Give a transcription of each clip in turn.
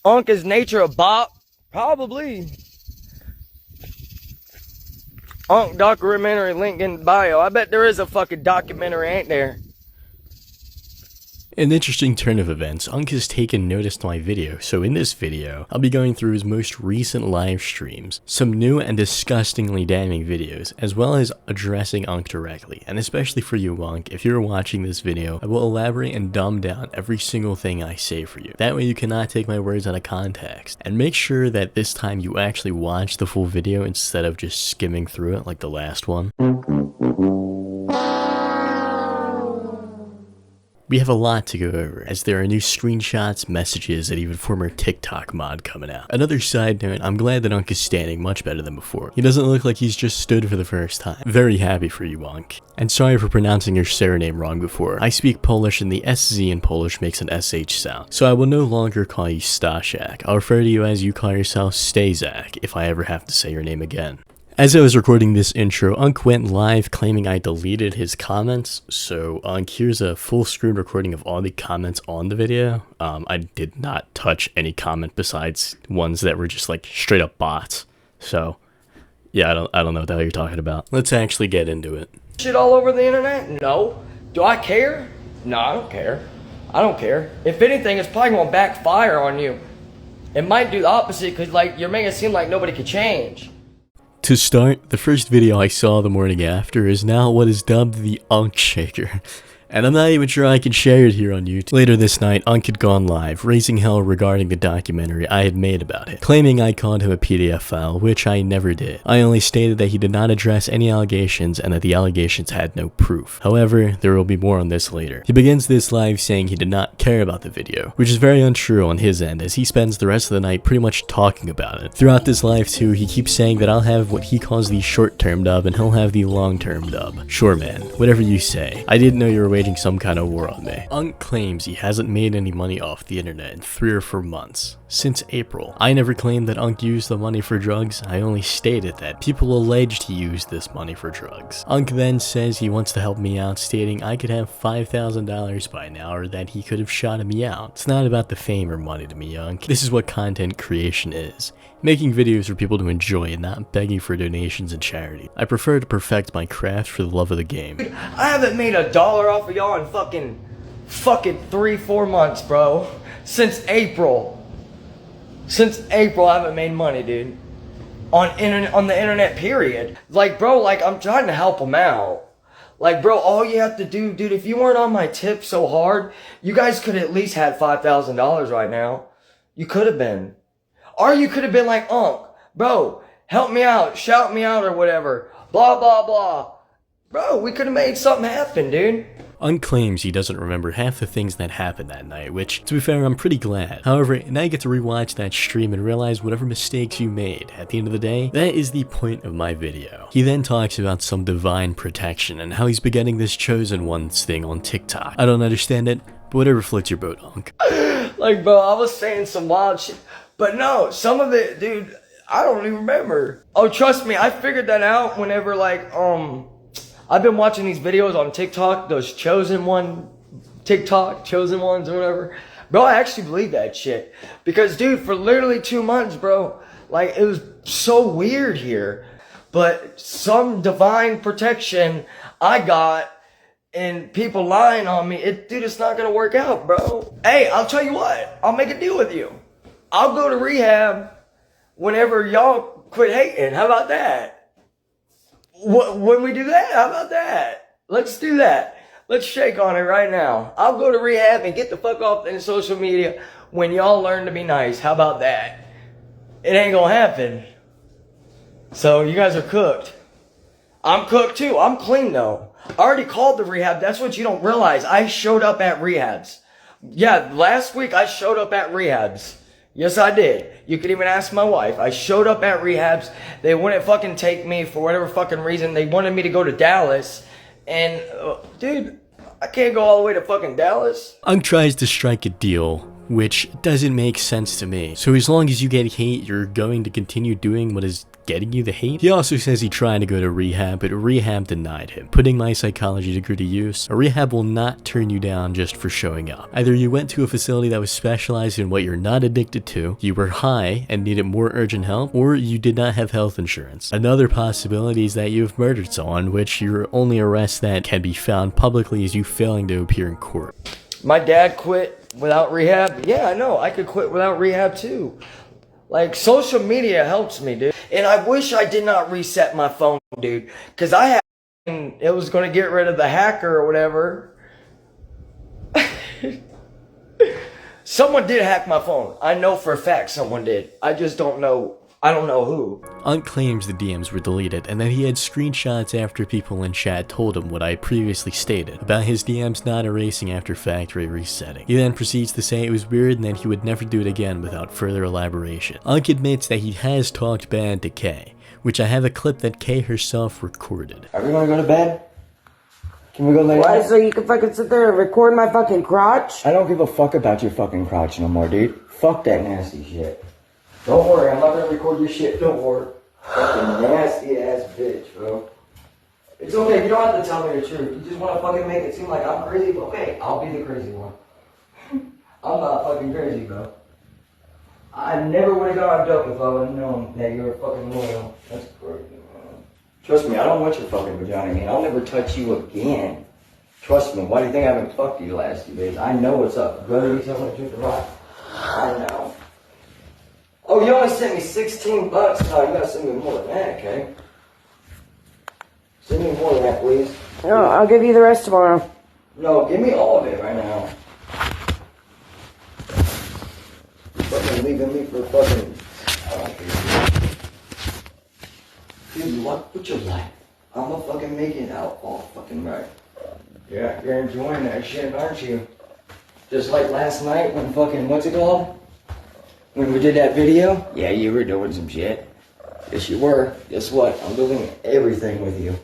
Unk is nature a bop? Probably. Unk documentary link in bio. I bet there is a fucking documentary, ain't there? An interesting turn of events, Unk has taken notice to my video, so in this video, I'll be going through his most recent live streams, some new and disgustingly damning videos, as well as addressing Unk directly, and especially for you, Unk, if you're watching this video, I will elaborate and dumb down every single thing I say for you. That way you cannot take my words out of context, and make sure that this time you actually watch the full video instead of just skimming through it like the last one. We have a lot to go over, as there are new screenshots, messages, and even former TikTok mod coming out. Another side note, I'm glad that Unk is standing much better than before. He doesn't look like he's just stood for the first time. Very happy for you, Unk. And sorry for pronouncing your surname wrong before. I speak Polish and the SZ in Polish makes an SH sound. So I will no longer call you Staszak. I'll refer to you as you call yourself Stazak if I ever have to say your name again. As I was recording this intro, Unk went live claiming I deleted his comments, so Unk, here's a full screen recording of all the comments on the video. I did not touch any comment besides ones that were just like straight up bots. So yeah, I don't know what the hell you're talking about. Let's actually get into it. Shit all over the internet? No. Do I care? No, I don't care. I don't care. If anything, it's probably gonna backfire on you. It might do the opposite, because like you're making it seem like nobody could change. To start, the first video I saw the morning after is now what is dubbed the Unk Shaker. And I'm not even sure I can share it here on YouTube. Later this night, Unk had gone live, raising hell regarding the documentary I had made about it, claiming I called him a PDF file, which I never did. I only stated that he did not address any allegations and that the allegations had no proof. However, there will be more on this later. He begins this live saying he did not care about the video, which is very untrue on his end, as he spends the rest of the night pretty much talking about it. Throughout this live too, he keeps saying that I'll have what he calls the short-term dub and he'll have the long-term dub. Sure man, whatever you say. I didn't know you were waging some kind of war on me. Unk claims he hasn't made any money off the internet in 3 or 4 months. Since April. I never claimed that Unk used the money for drugs, I only stated that people alleged he used this money for drugs. Unk then says he wants to help me out, stating I could have $5,000 by now or that he could have shouted me out. It's not about the fame or money to me, Unk. This is what content creation is. Making videos for people to enjoy and not begging for donations and charity. I prefer to perfect my craft for the love of the game. I haven't made $1 off of y'all in fucking 3-4 months, bro. Since April. Since April, I haven't made money, dude. On the internet, period. Like, bro, like, I'm trying to help them out. Like, bro, all you have to do, dude, if you weren't on my tip so hard, you guys could at least had $5,000 right now. You could have been. Or you could have been like, Unk, bro, help me out, shout me out or whatever. Blah, blah, blah. Bro, we could have made something happen, dude. Unk claims he doesn't remember half the things that happened that night, which, to be fair, I'm pretty glad. However, now you get to rewatch that stream and realize whatever mistakes you made, at the end of the day, that is the point of my video. He then talks about some divine protection and how he's begetting this chosen ones thing on TikTok. I don't understand it, but whatever floats your boat, Unk. Like, bro, I was saying some wild shit, but no, some of it, dude, I don't even remember. Oh, trust me, I figured that out whenever, like, I've been watching these videos on TikTok, those chosen ones or whatever. Bro, I actually believe that shit. Because, dude, for literally 2 months, bro, like, it was so weird here. But some divine protection I got and people lying on me, dude, it's not gonna work out, bro. Hey, I'll tell you what, I'll make a deal with you. I'll go to rehab whenever y'all quit hating. How about that? When we do that, how about that? Let's do that. Let's shake on it right now. I'll go to rehab and get the fuck off in social media when y'all learn to be nice. How about that? It ain't gonna happen. So you guys are cooked. I'm cooked too. I'm clean though. I already called the rehab. That's what you don't realize. I showed up at rehabs. Yeah, last week I showed up at rehabs. Yes, I did. You could even ask my wife. I showed up at rehabs. They wouldn't fucking take me for whatever fucking reason. They wanted me to go to Dallas. And, dude, I can't go all the way to fucking Dallas. Unk tries to strike a deal which doesn't make sense to me. So as long as you get hate, you're going to continue doing what is getting you the hate? He also says he tried to go to rehab, but rehab denied him. Putting my psychology degree to use, a rehab will not turn you down just for showing up. Either you went to a facility that was specialized in what you're not addicted to, you were high and needed more urgent help, or you did not have health insurance. Another possibility is that you have murdered someone, which your only arrest that can be found publicly is you failing to appear in court. My dad quit without rehab. Yeah, I know. I could quit without rehab too. Like, social media helps me, dude. And I wish I did not reset my phone, dude. Because it was going to get rid of the hacker or whatever. Someone did hack my phone. I know for a fact someone did. I just don't know. I don't know who. Unc claims the DMs were deleted and that he had screenshots after people in chat told him what I previously stated about his DMs not erasing after factory resetting. He then proceeds to say it was weird and that he would never do it again without further elaboration. Unc admits that he has talked bad to Kay, which I have a clip that Kay herself recorded. Are we gonna go to bed? Can we go lay down? Why, so you can fucking sit there and record my fucking crotch? I don't give a fuck about your fucking crotch no more, dude. Fuck that nasty shit. Don't worry, I'm not gonna record your shit, don't worry. Fucking nasty ass bitch, bro. It's okay, you don't have to tell me the truth. You just wanna fucking make it seem like I'm crazy, but okay, I'll be the crazy one. I'm not fucking crazy, bro. I never would've gone dope if I would've known that you were fucking loyal. That's crazy, man. Trust me, I don't want your fucking vagina, man. I'll never touch you again. Trust me, why do you think I haven't fucked you the last 2 days? I know what's up. Brother, you tell me the truth or not? I know. Oh, you only sent me $16. No, you gotta send me more than that, okay? Send me more than that, please. No, I'll give you the rest tomorrow. No, give me all of it right now. Fucking leaving me for fucking... I don't care. Dude, what would you like? I'ma fucking make it out all fucking right. Yeah, you're enjoying that shit, aren't you? Just like last night when fucking, what's it called? When we did that video? Yeah, you were doing some shit. Yes, you were. Guess what? I'm doing everything with you.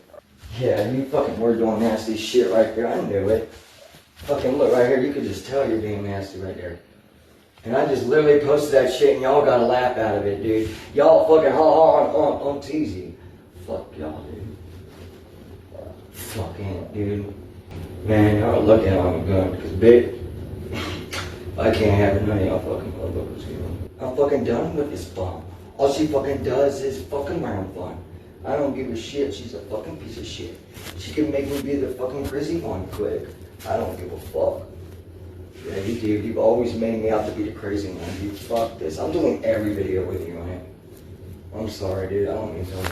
Yeah, you fucking were doing nasty shit right there. I knew it. Fucking look right here. You could just tell you're being nasty right there. And I just literally posted that shit and y'all got a laugh out of it, dude. Y'all fucking on teasy. Fuck y'all, dude. Fucking, dude. Man, y'all look at I'm good. Because, bitch, I can't have none of y'all fucking motherfuckers here. I'm fucking done with this bum. All she fucking does is fucking round fun. I don't give a shit. She's a fucking piece of shit. She can make me be the fucking crazy one quick. I don't give a fuck. Yeah, you do. You've always made me out to be the crazy one. You fuck this. I'm doing every video with you on it. I'm sorry, dude. I don't mean to tell you.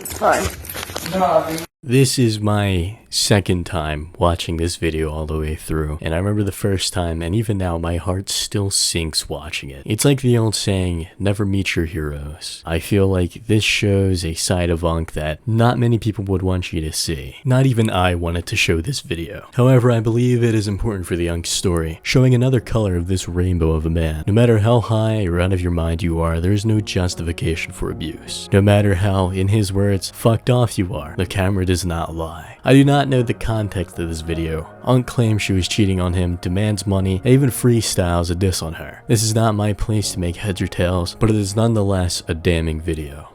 It's fine. Nah, dude. This is my second time watching this video all the way through, and I remember the first time, and even now my heart still sinks watching it. It's like the old saying, never meet your heroes. I feel like this shows a side of Unc that not many people would want you to see. Not even I wanted to show this video. However, I believe it is important for the Unc story, showing another color of this rainbow of a man. No matter how high or out of your mind you are, there is no justification for abuse. No matter how, in his words, fucked off you are, the camera does not lie. I do not know the context of this video. Unc claims she was cheating on him, demands money, and even freestyles a diss on her. This is not my place to make heads or tails, but it is nonetheless a damning video.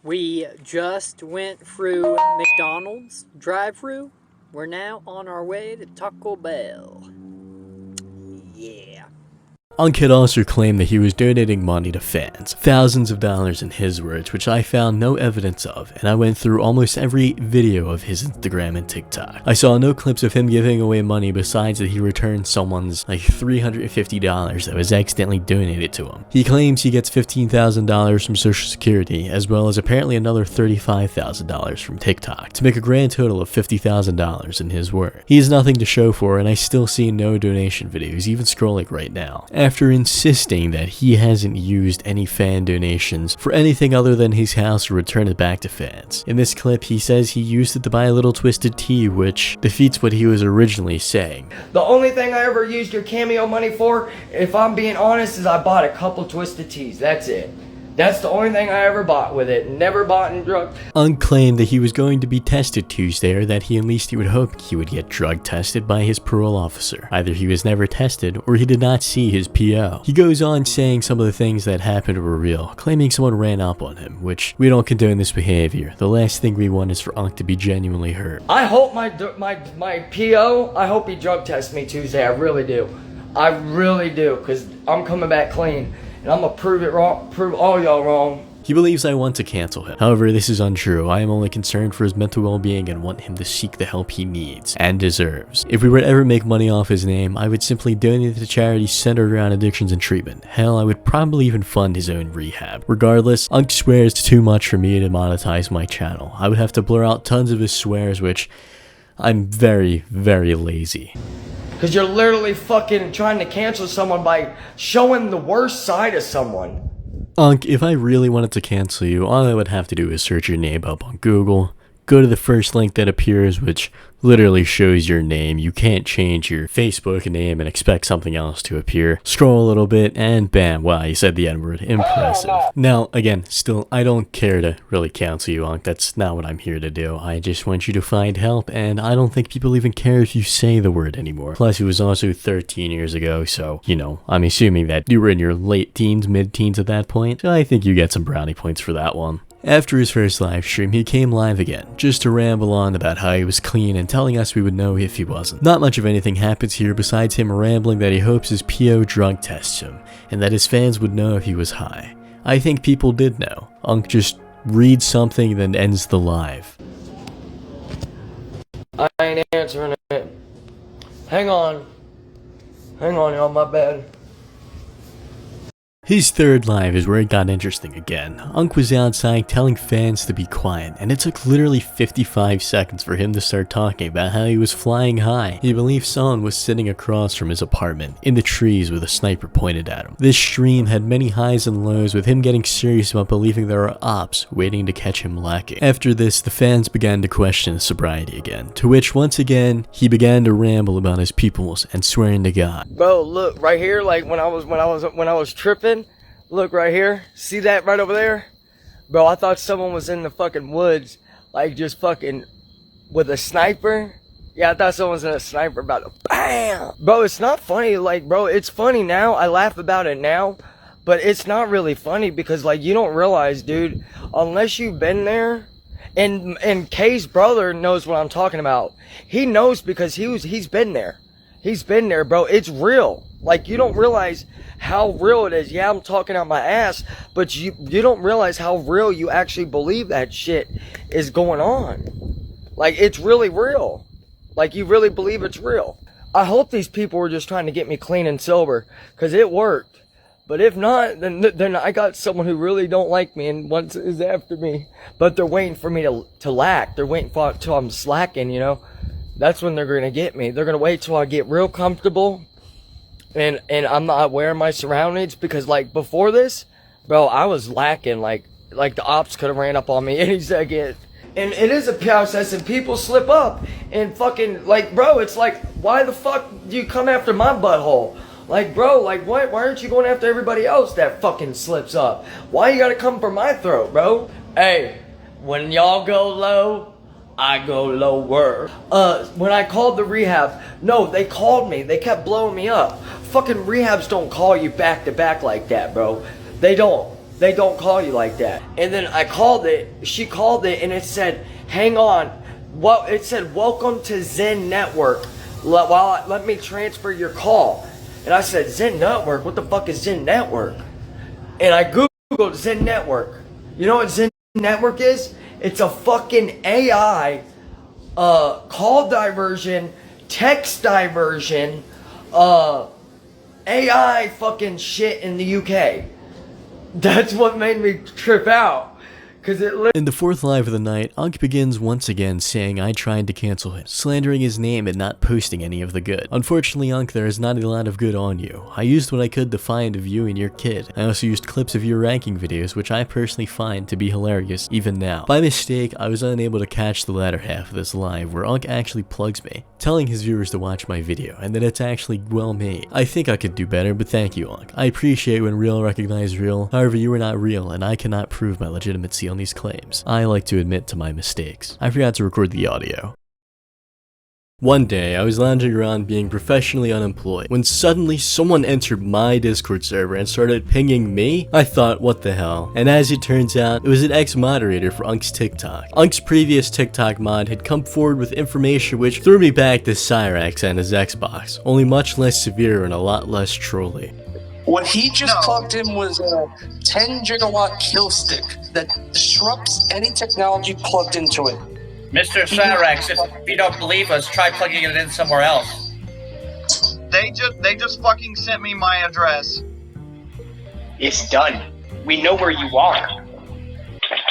We just went through McDonald's drive-thru. We're now on our way to Taco Bell. Yeah. Unc had also claimed that he was donating money to fans, thousands of dollars in his words, which I found no evidence of, and I went through almost every video of his Instagram and TikTok. I saw no clips of him giving away money besides that he returned someone's like $350 that was accidentally donated to him. He claims he gets $15,000 from Social Security, as well as apparently another $35,000 from TikTok, to make a grand total of $50,000 in his word. He has nothing to show for, and I still see no donation videos, even scrolling right now. After insisting that he hasn't used any fan donations for anything other than his house or return it back to fans. In this clip, he says he used it to buy a little twisted tea, which defeats what he was originally saying. The only thing I ever used your Cameo money for, if I'm being honest, is I bought a couple twisted teas. That's it. That's the only thing I ever bought with it. Never bought in drugs. Unk claimed that he was going to be tested Tuesday, or that he would hope he would get drug tested by his parole officer. Either he was never tested, or he did not see his PO. He goes on saying some of the things that happened were real, claiming someone ran up on him, which we don't condone this behavior. The last thing we want is for Unk to be genuinely hurt. I hope my PO, I hope he drug tests me Tuesday. I really do. I really do, because I'm coming back clean. And I'm gonna prove it wrong, prove all y'all wrong. He believes I want to cancel him. However, this is untrue. I am only concerned for his mental well-being and want him to seek the help he needs and deserves. If we were to ever make money off his name, I would simply donate it to charities centered around addictions and treatment. Hell, I would probably even fund his own rehab. Regardless, Unk swears too much for me to monetize my channel. I would have to blur out tons of his swears, which I'm very, very lazy. Because you're literally fucking trying to cancel someone by showing the worst side of someone. Unk, if I really wanted to cancel you, all I would have to do is search your name up on Google, go to the first link that appears, which literally shows your name. You can't change your Facebook name and expect something else to appear. Scroll a little bit, and bam, wow, you said the N-word. Impressive. Now, again, still, I don't care to really cancel you, Unk. That's not what I'm here to do. I just want you to find help, and I don't think people even care if you say the word anymore. Plus, it was also 13 years ago, so, you know, I'm assuming that you were in your late teens, mid-teens at that point, so I think you get some brownie points for that one. After his first live stream, he came live again, just to ramble on about how he was clean and telling us we would know if he wasn't. Not much of anything happens here besides him rambling that he hopes his PO drug tests him, and that his fans would know if he was high. I think people did know. Unk just reads something then ends the live. I ain't answering it. Hang on. Hang on, y'all, my bad. His third live is where it got interesting again. Unk was outside telling fans to be quiet, and it took literally 55 seconds for him to start talking about how he was flying high. He believed someone was sitting across from his apartment, in the trees with a sniper pointed at him. This stream had many highs and lows, with him getting serious about believing there are ops waiting to catch him lacking. After this, the fans began to question his sobriety again, to which once again, he began to ramble about his pupils and swearing to God. Bro, look, right here, like when I was tripping, look right here. See that right over there? Bro, I thought someone was in the fucking woods, like just fucking with a sniper. Yeah, I thought someone was in a sniper about to BAM! Bro, it's not funny, like, bro, it's funny now. I laugh about it now, but it's not really funny because, like, you don't realize, dude, unless you've been there, and Kay's brother knows what I'm talking about. He knows because he's been there. He's been there, bro. It's real. Like, you don't realize how real it is. Yeah, I'm talking out my ass, but you don't realize how real you actually believe that shit is going on. Like, it's really real. Like, you really believe it's real. I hope these people were just trying to get me clean and sober, because it worked. But if not, then I got someone who really don't like me and is after me. But they're waiting for me to lack. They're waiting till I'm slacking, you know. That's when they're going to get me. They're going to wait till I get real comfortable and I'm not aware of my surroundings, because, like, before this, bro, I was lacking. Like the ops could have ran up on me any second. And it is a process, and people slip up and fucking, like, bro, it's like, why the fuck do you come after my butthole? Like, bro, like, why aren't you going after everybody else that fucking slips up? Why you gotta come for my throat, bro? Hey, when y'all go low, I go lower. When I called the rehab, no, they called me. They kept blowing me up. Fucking rehabs don't call you back to back like that, bro. They don't. They don't call you like that. And then I called it. She called it, and it said, hang on. Well, it said, welcome to Zen Network. Let me transfer your call. And I said, Zen Network? What the fuck is Zen Network? And I Googled Zen Network. You know what Zen Network is? It's a fucking AI call diversion, text diversion, AI fucking shit in the UK. That's what made me trip out. Cause it In the fourth live of the night, Unk begins once again saying I tried to cancel him, slandering his name and not posting any of the good. Unfortunately, Unk, there is not a lot of good on you. I used what I could to find of you and your kid. I also used clips of your ranking videos, which I personally find to be hilarious even now. By mistake, I was unable to catch the latter half of this live where Unk actually plugs me, telling his viewers to watch my video, and that it's actually well made. I think I could do better, but thank you, Unk. I appreciate when real recognize real. However, you were not real, and I cannot prove my legitimacy on these claims. I like to admit to my mistakes. I forgot to record the audio. One day, I was lounging around being professionally unemployed, when suddenly someone entered my Discord server and started pinging me. I thought, what the hell? And as it turns out, it was an ex-moderator for Unk's TikTok. Unk's previous TikTok mod had come forward with information which threw me back to Cyrax and his Xbox, only much less severe and a lot less trolly. What he just plugged in was a 10 gigawatt kill stick that disrupts any technology plugged into it. Mr. Cyrax, if you don't believe us, try plugging it in somewhere else. They just fucking sent me my address. It's done. We know where you are.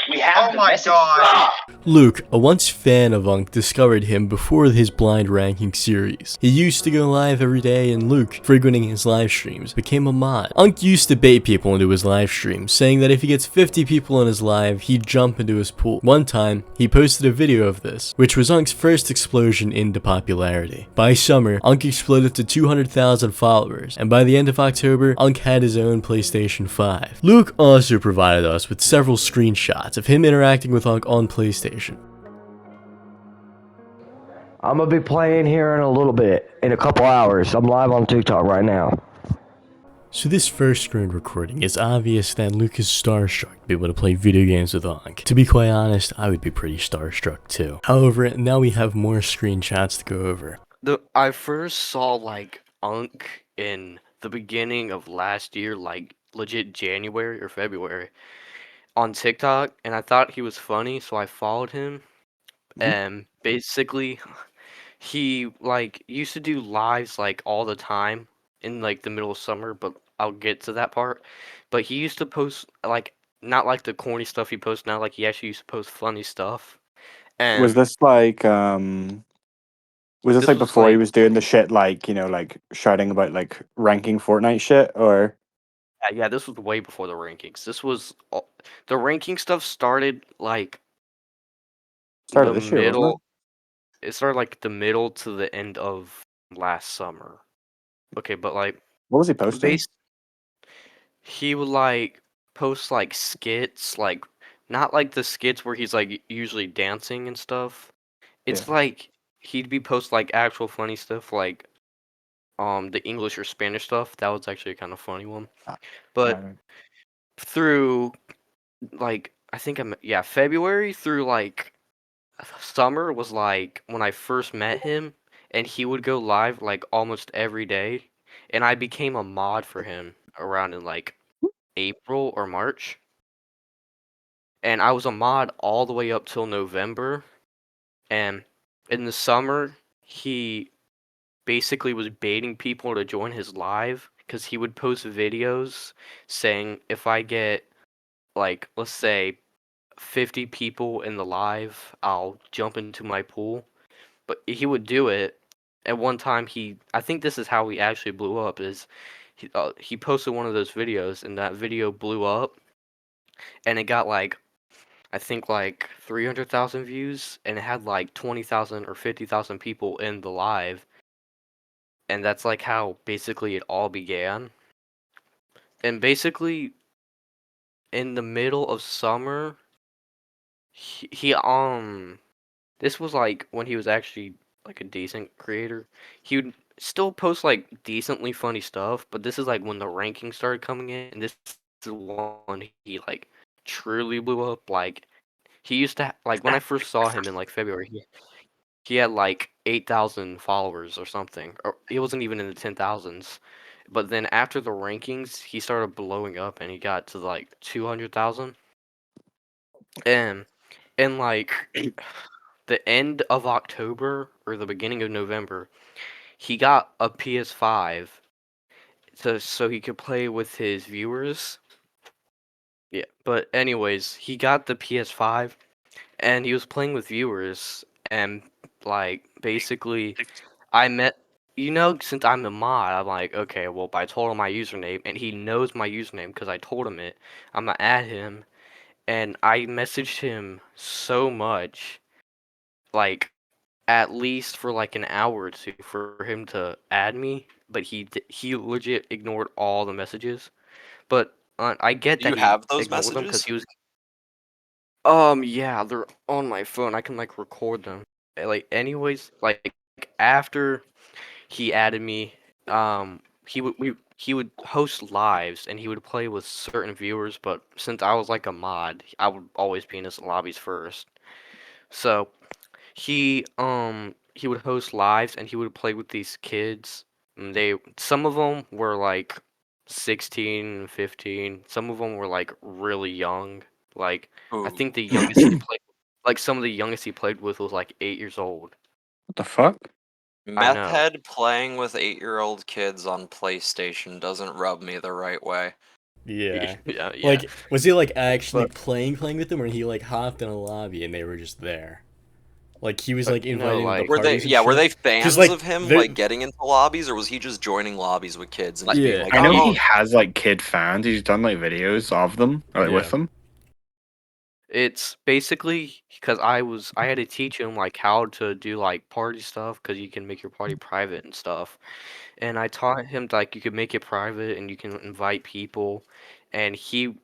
We have Oh my god. Luke, a once fan of Unk, discovered him before his blind ranking series. He used to go live every day, and Luke, frequenting his live streams, became a mod. Unk used to bait people into his live streams, saying that if he gets 50 people in his live, he'd jump into his pool. One time, he posted a video of this, which was Unk's first explosion into popularity. By summer, Unk exploded to 200,000 followers, and by the end of October, Unk had his own PlayStation 5. Luke also provided us with several screenshots of him interacting with Unk on PlayStation. I'm gonna be playing here in a little bit, in a couple hours. I'm live on TikTok right now. So this first screen recording is obvious that Luke is starstruck to be able to play video games with Unk. To be quite honest, I would be pretty starstruck too. However, now we have more screenshots to go over. I first saw like Unk in the beginning of last year, like legit January or February, on TikTok, and I thought he was funny, so I followed him. And basically, he like used to do lives like all the time in like the middle of summer, but I'll get to that part. But he used to post like not like the corny stuff he posts now, like he actually used to post funny stuff. And Was this like was this this like was before he like was doing the shit like, you know, like shouting about like ranking Fortnite shit, or yeah, this was way before the rankings. This was the ranking stuff started like started the this year, wasn't it? middle. It started like the middle to the end of last summer. Okay, but like What was he posting? base he would like post like skits, like not like the skits where he's like usually dancing and stuff. Yeah. It's like he'd be post like actual funny stuff like the English or Spanish stuff. That was actually a kind of funny one. Ah, But right. through like I think February through like summer was like when I first met him, and he would go live like almost every day, and I became a mod for him around in like April or March, and I was a mod all the way up till November, and in the summer he basically was baiting people to join his live because he would post videos saying if I get like let's say 50 people in the live, I'll jump into my pool. But he would do it. At one time, I think this is how he actually blew up. Is he posted one of those videos, and that video blew up, and it got like I think like 300,000 views, and it had like 20,000 or 50,000 people in the live, and that's like how basically it all began. And basically, in the middle of summer, he this was like when he was actually like a decent creator. He would still post like decently funny stuff, but this is like when the rankings started coming in, and this is when he like truly blew up. Like he used to like when I first saw him in like February, he had like 8,000 followers or something, or he wasn't even in the 10,000s. But then after the rankings, he started blowing up, and he got to like 200,000. And in like the end of October or the beginning of November, he got a PS5 so he could play with his viewers. Yeah, but anyways, he got the PS5 and he was playing with viewers and like basically I met since I'm a mod, I'm like, okay, well, I told him my username and he knows my username because I told him it. I'm gonna add him and I messaged him so much, like at least for like an hour or two for him to add me, but he legit ignored all the messages. But I get Do you that he have those ignored them because messages? he was yeah, they're on my phone. I can like record them. Like anyways, like after he added me, he would host lives and he would play with certain viewers, but since I was like a mod, I would always be in his lobbies first. So he would host lives and he would play with these kids. And some of them were like 16, 15. Some of them were like really young. Like I Ooh. think the youngest he played like some of the youngest he played with was like 8 years old. What the fuck? I Meth know. head playing with 8-year-old kids on PlayStation doesn't rub me the right way. Yeah. Yeah. Like, was he like actually But playing with them, or he like hopped in a lobby and they were just there? Like he was like no, invited into like parties and Were shit. they Cause fans like of him, they like getting into lobbies, or was he just joining lobbies with kids and like just being yeah like, I know oh, he has like kid fans. He's done like videos of them, or like with yeah. them. it's basically because I had to teach him like how to do like party stuff because you can make your party private and stuff. And I taught him like you could make it private and you can invite people, and he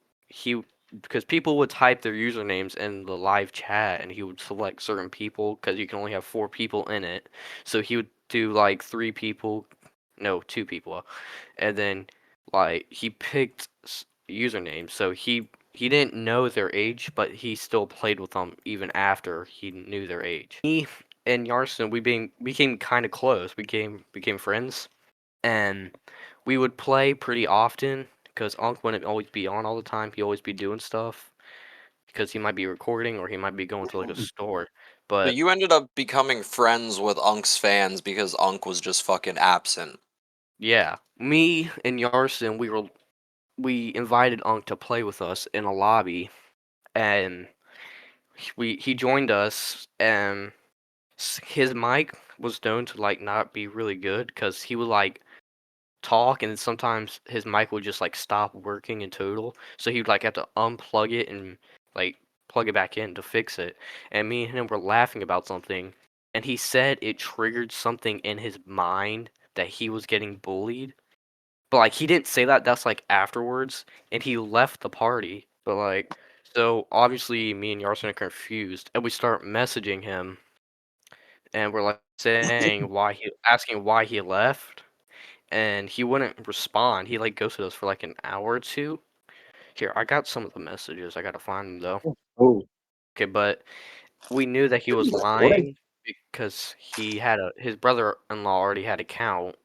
because people would type their usernames in the live chat and he would select certain people because you can only have 4 people in it. So he would do like 3 people, no, 2 people, and then like he picked usernames. So he didn't know their age, but he still played with them even after he knew their age. Me and Yarson, became kind of close. We became friends, and we would play pretty often because Unc wouldn't always be on all the time. He'd always be doing stuff because he might be recording or he might be going to like a store. so But you ended up becoming friends with Unk's fans because Unk was just fucking absent. yeah, me and Yarson, we invited Unc to play with us in a lobby, and he joined us, and his mic was known to like not be really good because he would like talk and then sometimes his mic would just like stop working in total, so he'd like have to unplug it and like plug it back in to fix it. And me and him were laughing about something, and he said it triggered something in his mind that he was getting bullied, but like he didn't say that. That's like afterwards, and he left the party. But like, so obviously me and Yarson are confused, and we start messaging him, and we're like saying asking why he left, and he wouldn't respond. He like ghosted us for like an hour or two. Here, I got some of the messages. I gotta find them though. Oh, Okay, but we knew that he was lying because his brother-in-law already had an account.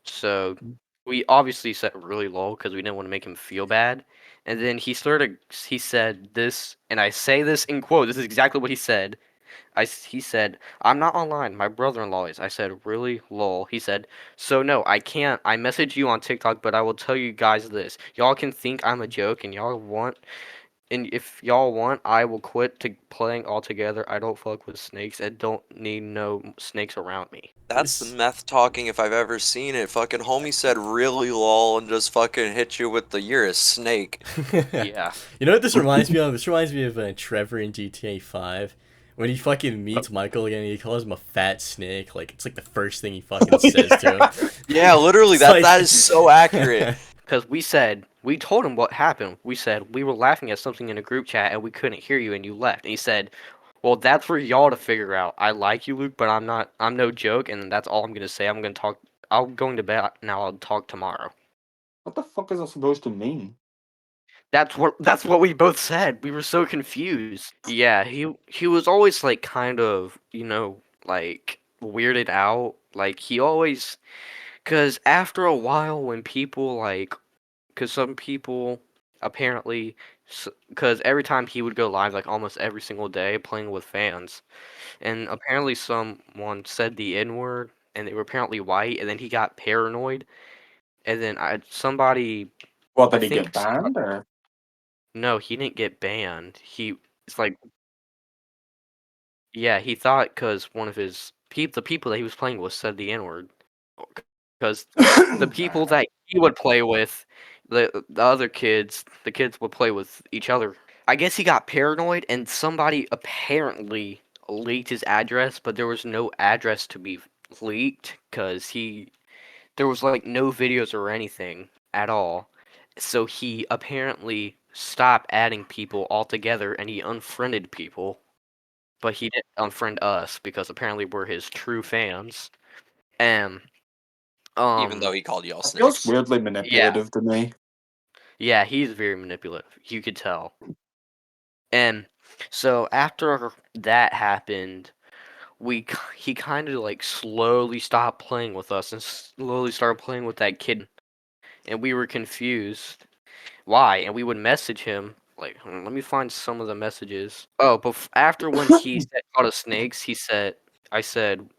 So we obviously set really low because we didn't want to make him feel bad. And then he said this, and I say this in quote. This is exactly what he said. He said, "I'm not online. My brother-in-law is." I said, "Really? Lol." He said, "So no, I can't. I messaged you on TikTok, but I will tell you guys this. Y'all can think I'm a joke, and if y'all want, I will quit to playing altogether. I don't fuck with snakes and don't need no snakes around me." That's the meth talking if I've ever seen it. Fucking homie said really lol and just fucking hit you with the you're a snake. Yeah. You know what this reminds me of? This reminds me of Trevor in GTA 5. When he fucking meets Michael again, he calls him a fat snake. Like, it's like the first thing he fucking says to him. Yeah, literally, It's like... that is so accurate. Because we told him what happened. We said we were laughing at something in a group chat and we couldn't hear you and you left. And he said, "Well, that's for y'all to figure out. I like you, Luke, but I'm no joke, and that's all I'm gonna say. I'm going to bed now. I'll talk tomorrow." what the fuck is that supposed to mean? That's what we both said. We were so confused. Yeah, he was always like kind of, like weirded out. Like he always, cuz after a while when people like cuz some people apparently cuz every time he would go live like almost every single day playing with fans, and apparently someone said the N-word and they were apparently white, and then he got paranoid, and then I What, I did he think get banned or? No, he didn't get banned. It's like, yeah, he thought because one of the people that he was playing with said the N-word. Because the people that he would play with, the other kids, the kids would play with each other. I guess he got paranoid and somebody apparently leaked his address, but there was no address to be leaked because there was like no videos or anything at all. So he apparently stopped adding people altogether and he unfriended people. But he didn't unfriend us because apparently we're his true fans. And Even though um he called y'all It feels snakes. weirdly yeah. manipulative to me. Yeah, he's very manipulative. You could tell. And so after that happened, he kind of like slowly stopped playing with us and slowly started playing with that kid, and we were confused why. And we would message him like, let me find some of the messages. Oh, but after when he said called us snakes, I said,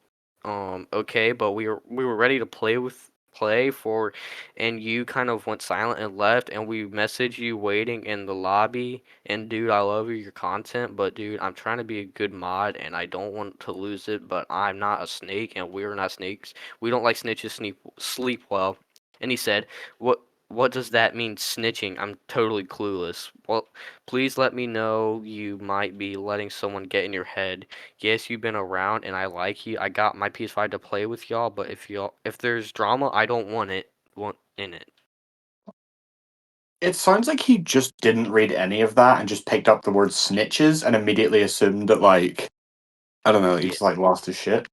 okay, but we were ready to play for, and you kind of went silent and left, and we messaged you waiting in the lobby, and dude, I love your content, but dude, I'm trying to be a good mod and I don't want to lose it, but I'm not a snake and we're not snakes. We don't like snitches sleep well. And he said, what does that mean, snitching? I'm totally clueless. Well, please let me know you might be letting someone get in your head. Yes, you've been around and I like you. I got my PS5 to play with y'all, but if there's drama, I don't want in it. It sounds like he just didn't read any of that and just picked up the word snitches and immediately assumed that, like, I don't know, he Yeah. just, like, lost his shit.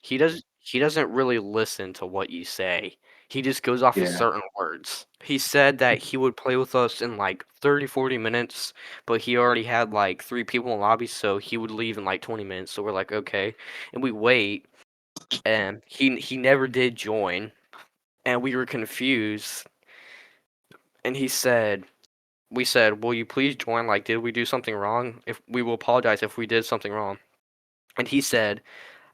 He doesn't really listen to what you say. He just goes off of Yeah. certain words. He said that he would play with us in like 30, 40 minutes, but he already had like 3 people in lobby, so he would leave in like 20 minutes. So we're like, okay. And we wait, and he never did join, and we were confused. And we said, will you please join? Like, did we do something wrong? If we will apologize if we did something wrong. And he said,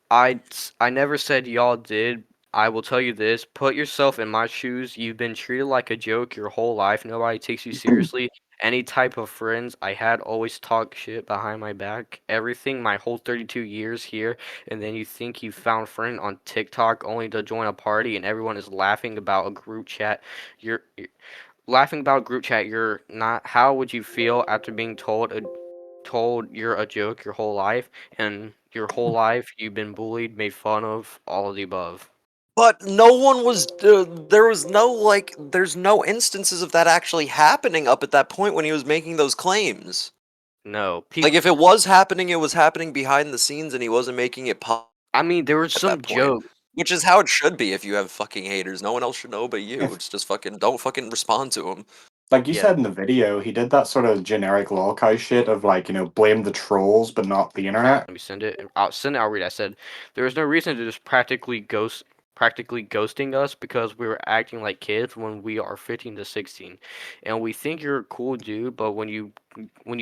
I never said y'all did. I will tell you this, put yourself in my shoes. You've been treated like a joke your whole life. Nobody takes you seriously. Any type of friends I had always talk shit behind my back. Everything my whole 32 years here, and then you think you found friend on TikTok only to join a party and everyone is laughing about a group chat. You're laughing about a group chat. You're not. How would you feel after being told you're a joke your whole life, and your whole life you've been bullied, made fun of, all of the above? But no one was. There was no There's no instances of that actually happening up at that point when he was making those claims. No, Like if it was happening, it was happening behind the scenes, and he wasn't making it public I mean, there were at some that point. jokes. Which is how it should be if you have fucking haters. No one else should know but you. If, It's just fucking don't fucking respond to them. like you Yeah, said in the video, he did that sort of generic lolcow shit of, like, blame the trolls but not the internet. let me send it. I'll send it. I'll read it. I said there is no reason to just practically ghosting us because we were acting like kids when we are 15 to 16, and we think you're a cool dude, but when you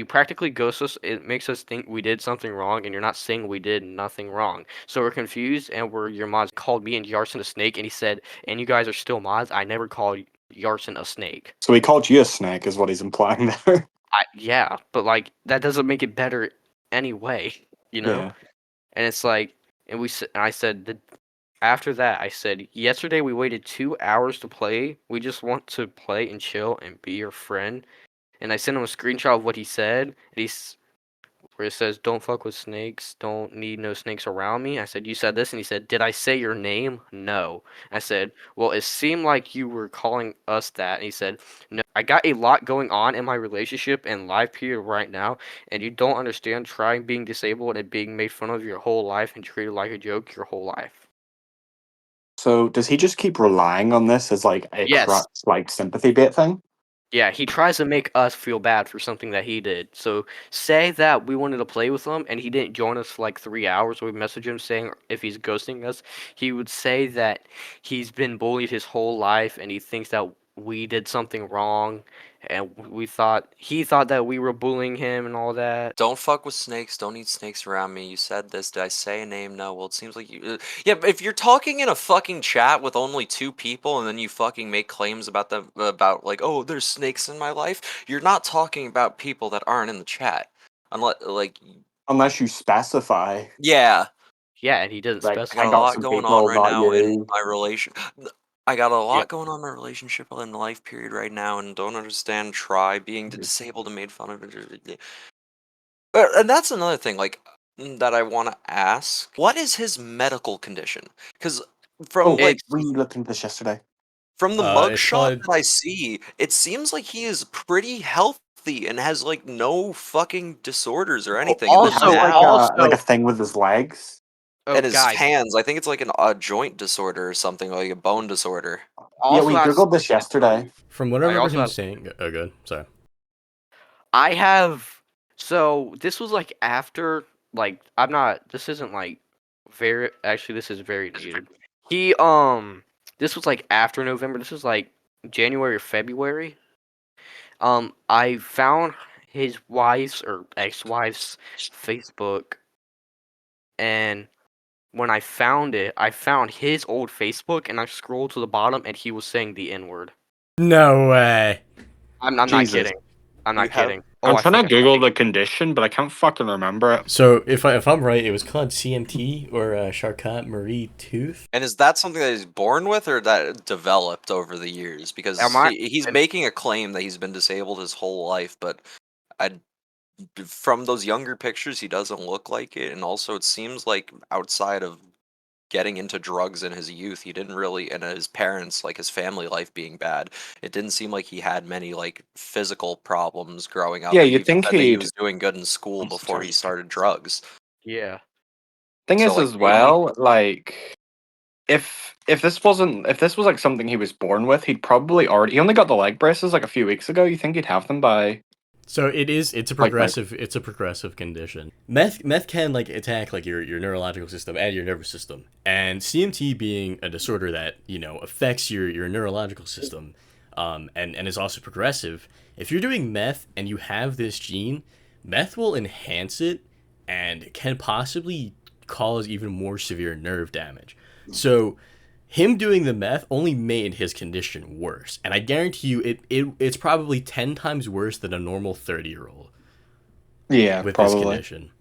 practically ghost us, it makes us think we did something wrong, and you're not saying we did nothing wrong. So we're confused, and your mods called me and Yarson a snake, and he said, and you guys are still mods. I never called Yarson a snake. So he called you a snake, is what he's implying there. Yeah, but like that doesn't make it better anyway, you know? Yeah. And it's like, and I said that after that, I said, yesterday we waited 2 hours to play. We just want to play and chill and be your friend. And I sent him a screenshot of what he said. And where it says, don't fuck with snakes. Don't need no snakes around me. I said, you said this. And he said, did I say your name? No. I said, well, it seemed like you were calling us that. And he said, no, I got a lot going on in my relationship and life period right now. And you don't understand trying being disabled and being made fun of your whole life and treated like a joke your whole life. So does he just keep relying on this as, like, a Yes. crutch, like, sympathy bait thing? Yeah, he tries to make us feel bad for something that he did. So say that we wanted to play with him and he didn't join us for like 3 hours. We message him saying if he's ghosting us, he would say that he's been bullied his whole life and he thinks that we did something wrong, and he thought that we were bullying him and all that. Don't fuck with snakes. Don't eat snakes around me. You said this. Did I say a name? No. Well, it seems like you. Yeah, but if you're talking in a fucking chat with only 2 people and then you fucking make claims about them, about like, oh, there's snakes in my life, you're not talking about people that aren't in the chat. Unless you specify. Yeah. Yeah, and he didn't Like, I specify. got I a got lot some going on people, right not now in you. my relation. I got a lot Yep. going on in my relationship in the life period right now, and don't understand. Try being disabled and made fun of it. And that's another thing, like that I want to ask. What is his medical condition? Because from Oh, like we looked into this yesterday. from the It's mugshot called. that I see, it seems like he is pretty healthy and has like no fucking disorders or anything. And He then has Also, now, like a thing with his legs. oh and his guys, hands, I think it's like a joint disorder or something, like a bone disorder. Yeah, also we have googled this yesterday. From what I I remember also him have saying. Oh, good. Sorry. I have so this was like after like I'm not this isn't like very actually this is very needed. He this was like after November. This was like January or February. I found his wife's or ex-wife's Facebook, and when I found it, I found his old Facebook, and I scrolled to the bottom, and he was saying the N-word. No way. I'm not Jesus. kidding. I'm You not have kidding. I'm Oh, I trying to think I Google the condition, but I can't fucking remember it. So if I'm right, it was called CMT or Charcot Marie Tooth. And is that something that he's born with or that developed over the years? Because am I he's making a claim that he's been disabled his whole life, but I, from those younger pictures, he doesn't look like it. And also, it seems like outside of getting into drugs in his youth, he didn't really, and his parents, like his family life being bad, it didn't seem like he had many like physical problems growing up. Yeah, And you'd he think said that he he'd. was doing good in school I'm so before sorry. he started drugs. yeah. Thing So is, like as maybe well, like if this wasn't if this was like something he was born with, he'd probably already. He only got the leg braces like a few weeks ago. You think he'd have them by So it's a like progressive condition. Meth can like attack like your neurological system and your nervous system. And CMT being a disorder that, affects your neurological system, and is also progressive. If you're doing meth and you have this gene, meth will enhance it and can possibly cause even more severe nerve damage. So him doing the meth only made his condition worse, and I guarantee you it's probably 10 times worse than a normal 30-year-old Yeah, with this probably. condition.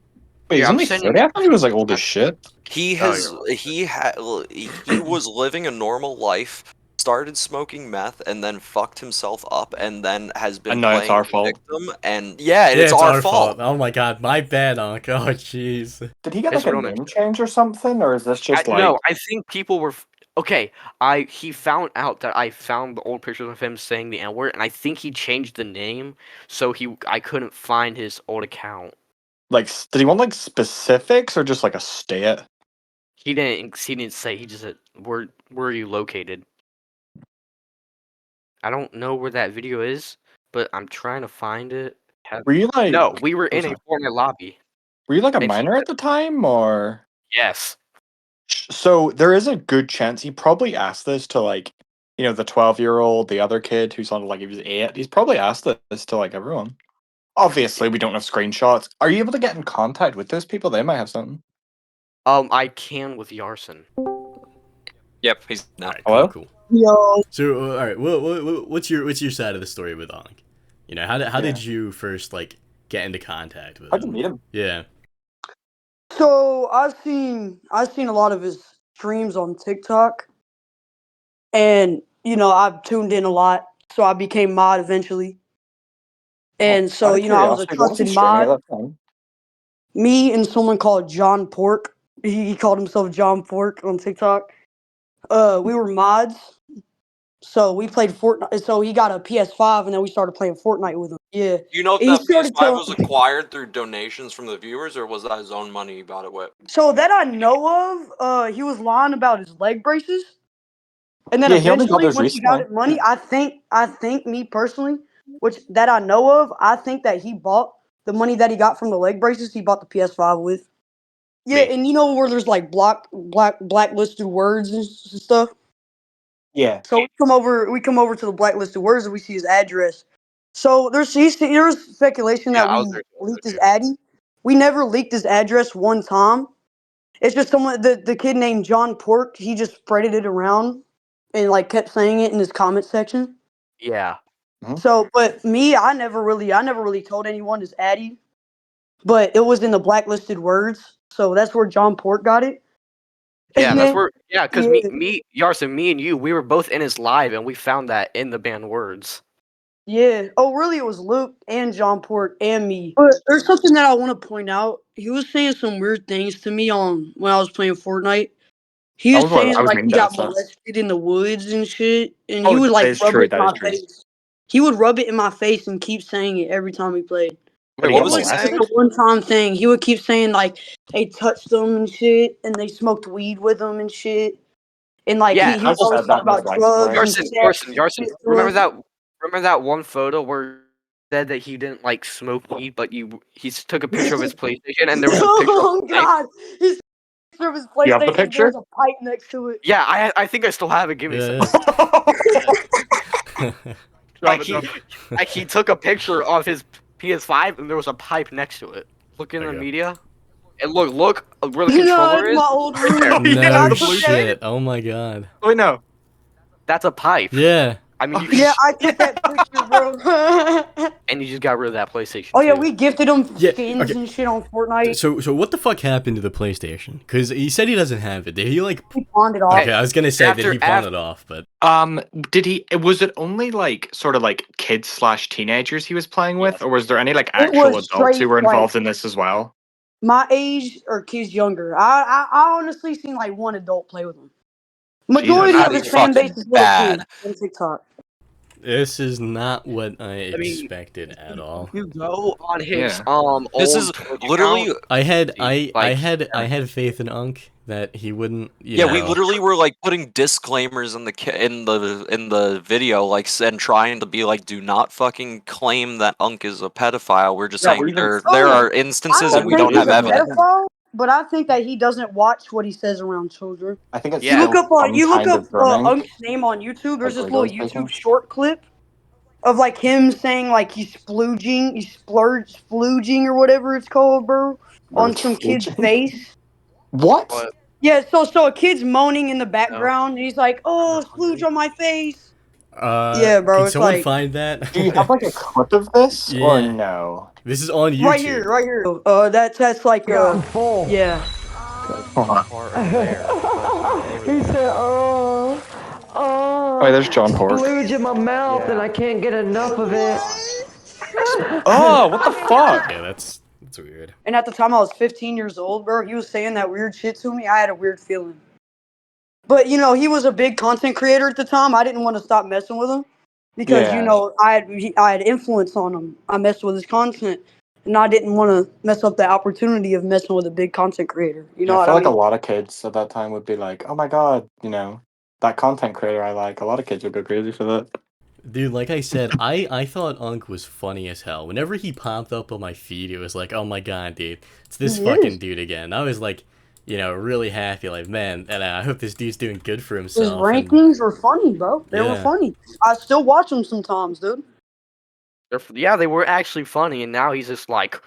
Wait, Here, he's I'm only sending 30? I thought he was like old as shit. he oh, has you're right. he was living a normal life, started smoking meth, and then fucked himself up, and then has been And now it's playing our the fault. victim. And yeah, Yeah, it's it's our our fault. fault. Oh my god, my bad, Unc. Oh jeez. Did he get His like a real name. name change or something, or is this just like No, I think people were okay. He found out that I found the old pictures of him saying the N-word, and I think he changed the name, so I couldn't find his old account. did he want like specifics or just like a state? He didn't say. He just said, where are you located? I don't know where that video is, but I'm trying to find it. Were you like No, we were I'm in a sorry. Fortnite lobby. Were you like a And minor at the time, or yes. so there is a good chance he probably asked this to like the 12-year-old, the other kid who sounded like he was 8. He's probably asked this to like everyone. Obviously, we don't have screenshots. Are you able to get in contact with those people? They might have something. I can with Yarson. Yep, he's now. All right, Hello? cool. Yo. So all right, what's your side of the story with Ankh? How Yeah. did you first like get into contact with How'd him? you meet him? Yeah. So I've seen a lot of his streams on TikTok, and I've tuned in a lot, so I became mod eventually. And Out so of I was a curiosity, what was he trusted streaming at mod. that time? Me and someone called John Pork. He called himself John Pork on TikTok. We were mods, so we played Fortnite. So he got a PS5, and then we started playing Fortnite with him. Yeah, Do you know if he that started PS5 telling. was acquired through donations from the viewers, or was that his own money he bought it with? So that I know of, he was lying about his leg braces, and then Yeah, he only got eventually, those once he got recently. it money, I think me personally, which that I know of, I think that he bought the money that he got from the leg braces. He bought the PS5 with. Yeah, Me. and where there's like blacklisted words and stuff. Yeah. So we come over to the blacklisted words and we see his address. So there's speculation Yeah, that I was we there also, leaked his dude. addy. We never leaked his address one time. It's just the kid named John Pork, he just spreaded it around and like kept saying it in his comment section. Yeah. So, but me, I never really told anyone his addy, but it was in the blacklisted words. So that's where John Pork got it. Yeah, And that's then, where. Yeah, because yeah, Yarson, me and you, we were both in his live, and we found that in the banned words. yeah. Oh, really? It was Luke and John Pork and me. But there's something that I want to point out. He was saying some weird things to me on when I was playing Fortnite. He was saying I was like mean he that got stuff. molested in the woods and shit, and he Oh, would that like is rub true. it in That is my true. face. He would rub it in my face and keep saying it every time he played. But Wait, he what got was he It's saying? just a one-time thing. He would keep saying like they touched them and shit, and they smoked weed with him and shit, and like Yeah, he I've would always said that talk in his about life drugs before. and sex and Yarson. shit to Remember us. that? Remember that one photo where he said that he didn't like smoke weed, but took a picture of his PlayStation, and there was a picture of Oh a pipe. God! His picture of his You have the PlayStation. There was picture? a pipe next to it. Yeah, I think I still have it. Give me a Yeah, second. yeah. Drop Like it he, down. like he took a picture of his PS5, and there was a pipe next to it. Look in the Okay. media, and look where the No, controller it's is. my old Right there. room. Oh yeah, I No the took blue that. screen. shit. Oh my god. Wait, no. That's a pipe. Yeah. I mean, Oh, you can, Yeah, I took that picture, bro. and you just got rid of that PlayStation Oh yeah, 2. we gifted him Yeah. skins Okay. and shit on Fortnite. So what the fuck happened to the PlayStation? Because he said he doesn't have it. Did he like? We pawned it off. Okay, I was gonna say that After he pawned it off, but Did he? Was it only like sort of like kids slash teenagers he was playing with, Yes. or was there any like It actual was adults who straight were like involved in this as well? my age or kids younger. I honestly seen like one adult play with him. Jesus. Majority of That's his fan base fucking is little bad. kids on TikTok. this is not what I I mean, expected at all. you go on his Yeah. This old is Twitch literally account. I had Like, I had faith in Unk that he wouldn't, you yeah. know. We literally were like putting disclaimers in the video, like and trying to be like, do not fucking claim that Unk is a pedophile. We're just Yeah, saying we even there Oh, are I instances and don't we think don't he's have a evidence. pedophile, but I think that he doesn't watch what he says around children. I think it's You yeah, look still up some you look kind up of grooming, Unk's name on YouTube. There's like this little legally YouTube speaking. short clip of like him saying like he's splooging or whatever it's called, bro, on some kid's face. What? but Yeah, so a kid's moaning in the no, background. And he's like, I'm "Oh, not splooge hungry. on my face." Yeah, bro. Can It's someone like find that? Do you have like a clip of this or Yeah. no? This is on right here, YouTube. right here. That's like yeah. Hold on. Part of there. He said, Oh, there's John Pork. splooge in my mouth and I can't get enough of it. Oh, what the fuck? Yeah, that's weird. And at the time I was 15 years old, bro. He was saying that weird shit to me. I had a weird feeling. But he was a big content creator at the time. I didn't want to stop messing with him because Yeah. I had influence on him. I messed with his content, and I didn't want to mess up the opportunity of messing with a big content creator. You know Yeah, I what feel I like a mean? lot of kids at that time would be like, "Oh my god, that content creator I like." A lot of kids would go crazy for that. Dude, like I said, I thought Unk was funny as hell. Whenever he popped up on my feed, it was like, oh my god, dude, it's this He fucking is. dude again. I was like, really happy, like, man, and I hope this dude's doing good for His himself. And rankings were funny, bro. They were yeah, funny. I still watch them sometimes, dude. Yeah, they were actually funny, and now he's just like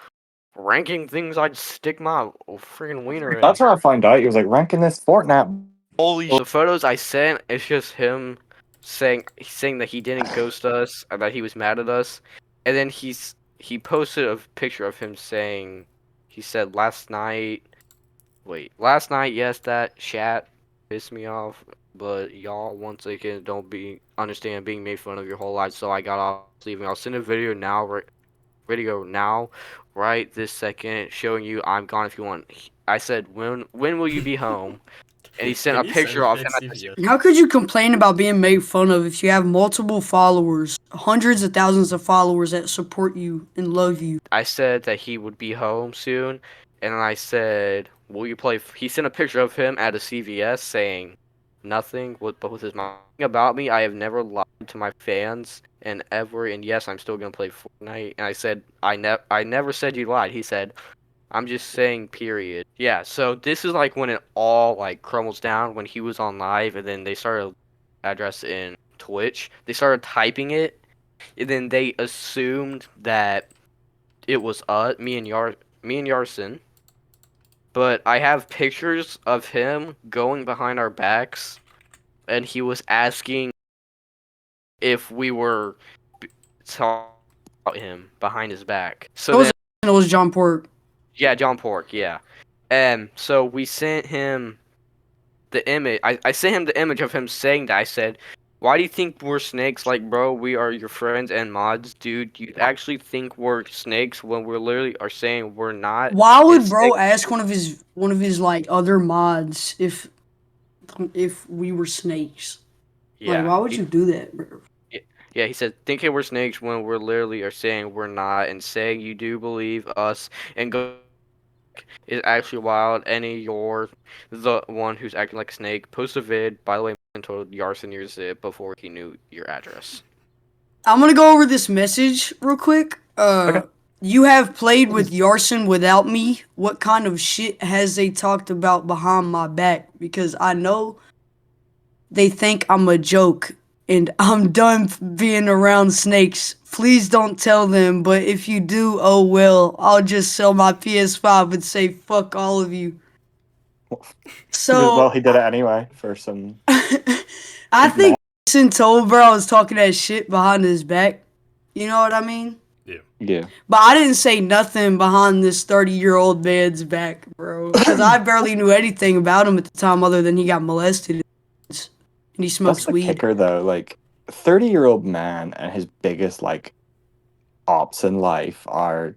ranking things I'd stick my freaking wiener in. That's where I find out he was like ranking this Fortnite. Holy The photos I sent, it's just him saying that he didn't ghost us and that he was mad at us, and then he posted a picture of him saying, he said last night, yes, that chat pissed me off, but y'all once again don't understand being made fun of your whole life, so I got off leaving. I'll send a video now, right this second, showing you I'm gone if you want. I said, when will you be home? And he sent can a you send picture of him that at the CVS? How could you complain about being made fun of if you have multiple followers, hundreds of thousands of followers that support you and love you? I said that he would be home soon, and then I said, "Will you play?" He sent a picture of him at a CVS saying nothing, but with his mouth about me. I have never lied to my fans, and yes, I'm still gonna play Fortnite. And I said, I never said you lied. He said, I'm just saying, period. Yeah, so this is like when it all like crumbles down when he was on live, and then they started address in Twitch. They started typing it, and then they assumed that it was me and Yarson. But I have pictures of him going behind our backs, and he was asking if we were talking about him behind his back. So then, It was John Pork. yeah, John Pork, yeah. And so we sent him the image. I sent him the image of him saying that. I said, "Why do you think we're snakes? Like, bro, we are your friends and mods, dude. You actually think we're snakes when we literally are saying we're not?" Why would And bro ask one of his like other mods if we were snakes? yeah, Like, why would you do that, bro? Yeah, he said, thinking we're snakes when we're literally are saying we're not, and saying you do believe us and go is actually wild, and you're the one who's acting like a snake. Post a vid, by the way, and told Yarson your zip before he knew your address. I'm gonna go over this message real quick. You have played with Yarson without me. What kind of shit has they talked about behind my back? Because I know they think I'm a joke and I'm done being around snakes. Please don't tell them, but if you do, oh well. I'll just sell my PS5 and say fuck all of you. So Well, he did it anyway for some. I think Jason told bro I was talking that shit behind his back. You know what I mean? Yeah. But I didn't say nothing behind this 30-year-old man's back, bro. Because I barely knew anything about him at the time other than he got molested and he smokes That's the weed. kicker, though. Like, 30-year-old man and his biggest, like, ops in life are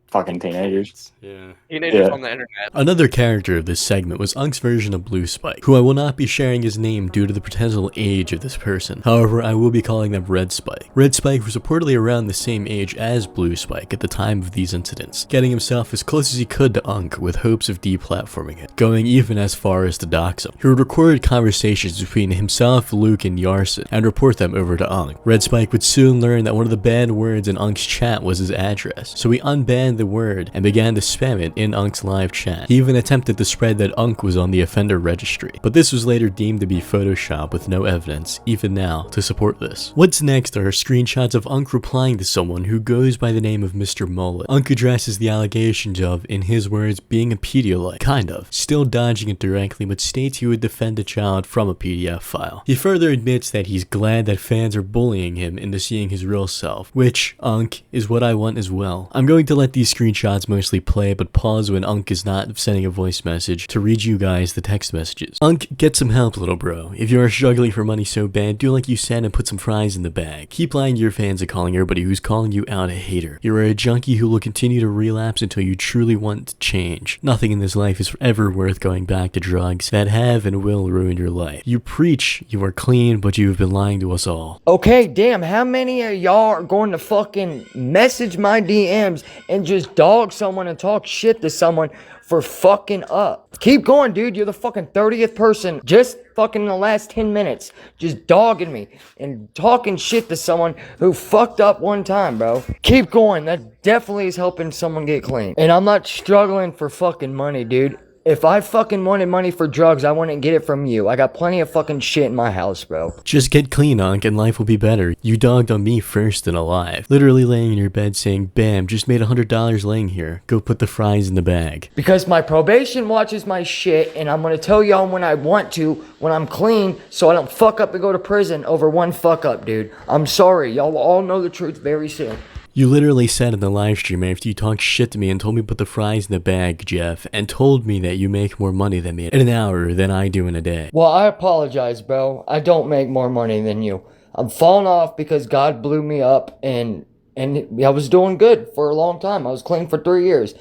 fucking teenagers. Yeah. Teenagers on the internet. Another character of this segment was Unk's version of Blue Spike, who I will not be sharing his name due to the potential age of this person. However, I will be calling them Red Spike. Red Spike was reportedly around the same age as Blue Spike at the time of these incidents, getting himself as close as he could to Unk with hopes of deplatforming it, going even as far as to dox him. He would record conversations between himself, Luke, and Yarson, and report them over to Unk. Red Spike would soon learn that one of the banned words in Unk's chat was his address, so he unbanned the word and began to spam it in Unk's live chat. He even attempted to spread that Unk was on the offender registry, but this was later deemed to be Photoshop with no evidence, even now, to support this. What's next are screenshots of Unk replying to someone who goes by the name of Mr. Mullet. Unk addresses the allegations of, in his words, being a Pedialyte, kind of, still dodging it directly, but states he would defend a child from a PDF file. He further admits that he's glad that fans are bullying him into seeing his real self, which, Unk, is what I want as well. I'm going to let these screenshots mostly play, but pause when Unk is not sending a voice message to read you guys the text messages. Unk, get some help, little bro. If you are struggling for money so bad, do like you said and put some fries in the bag. Keep lying to your fans and calling everybody who's calling you out a hater. You are a junkie who will continue to relapse until you truly want to change. Nothing in this life is ever worth going back to drugs that have and will ruin your life. You preach you are clean, but you have been lying to us all. Okay, damn, how many of y'all are going to fucking message my DMs and just dog someone and talk shit to someone for fucking up? Keep going, dude. You're the fucking 30th person just fucking in the last 10 minutes just dogging me and talking shit to someone who fucked up one time, bro. Keep going. That definitely is helping someone get clean. And I'm not struggling for fucking money, dude. If I fucking wanted money for drugs, I wouldn't get it from you. I got plenty of fucking shit in my house, bro. Just get clean, Unk, and life will be better. You dogged on me first and alive. Literally laying in your bed saying, bam, just made $100 laying here. Go put the fries in the bag. Because my probation watches my shit, and I'm gonna tell y'all when I want to, when I'm clean, so I don't fuck up and go to prison over one fuck up, dude. I'm sorry. Y'all will all know the truth very soon. You literally said in the live stream after you talked shit to me and told me to put the fries in the bag, Jeff, and told me that you make more money than me in an hour than I do in a day. Well, I apologize, bro. I don't make more money than you. I'm falling off because God blew me up, and I was doing good for a long time. I was clean for 3 years,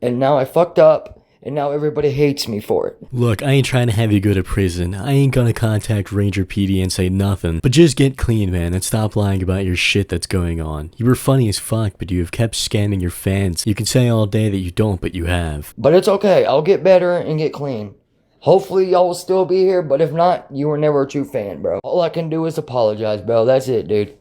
and now I fucked up, and now everybody hates me for it. Look, I ain't trying to have you go to prison. I ain't gonna contact Ranger PD and say nothing. But just get clean, man, and stop lying about your shit that's going on. You were funny as fuck, but you have kept scamming your fans. You can say all day that you don't, but you have. But it's okay. I'll get better and get clean. Hopefully y'all will still be here, but if not, you were never a true fan, bro. All I can do is apologize, bro. That's it, dude.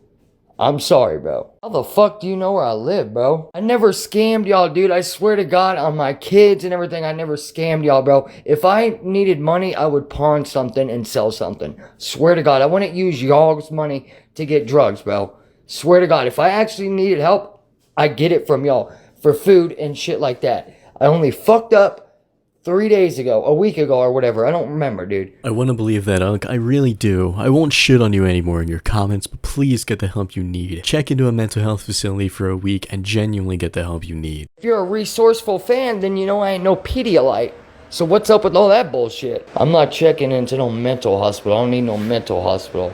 I'm sorry, bro. How the fuck do you know where I live, bro? I never scammed y'all, dude. I swear to God, on my kids and everything, I never scammed y'all, bro. If I needed money, I would pawn something and sell something. Swear to God, I wouldn't use y'all's money to get drugs, bro. Swear to God, if I actually needed help, I get it from y'all for food and shit like that. I only fucked up 3 days ago, a week ago or whatever. I don't remember, dude. I want to believe that, Unc. I really do. I won't shit on you anymore in your comments, but please get the help you need. Check into a mental health facility for a week and genuinely get the help you need. If you're a resourceful fan, then you know I ain't no Pedialyte. So what's up with all that bullshit? I'm not checking into no mental hospital. I don't need no mental hospital.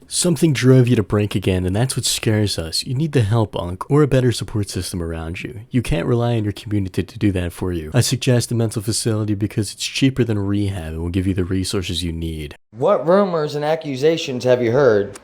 Something drove you to break again, and that's what scares us. You need the help, Unc, or a better support system around you. You can't rely on your community to do that for you. I suggest a mental facility because it's cheaper than rehab and will give you the resources you need. What rumors and accusations have you heard?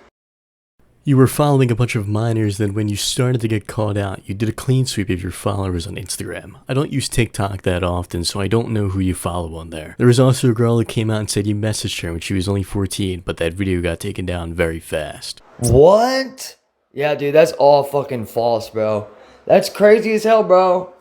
You were following a bunch of minors, then when you started to get caught out, you did a clean sweep of your followers on Instagram. I don't use TikTok that often, so I don't know who you follow on there. There was also a girl who came out and said you messaged her when she was only 14, but that video got taken down very fast. What? Yeah, dude, that's all fucking false, bro. That's crazy as hell, bro.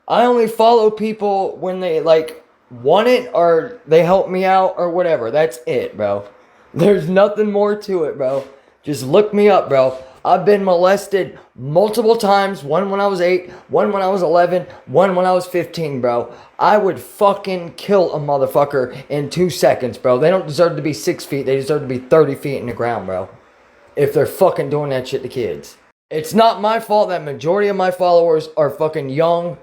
I only follow people when they, like, want it or they help me out or whatever. That's it, bro. There's nothing more to it, bro. Just look me up, bro. I've been molested multiple times. One when I was 8, one when I was 11, one when I was 15, bro. I would fucking kill a motherfucker in 2 seconds, bro. They don't deserve to be 6 feet. They deserve to be 30 feet in the ground, bro. If they're fucking doing that shit to kids. It's not my fault that majority of my followers are fucking young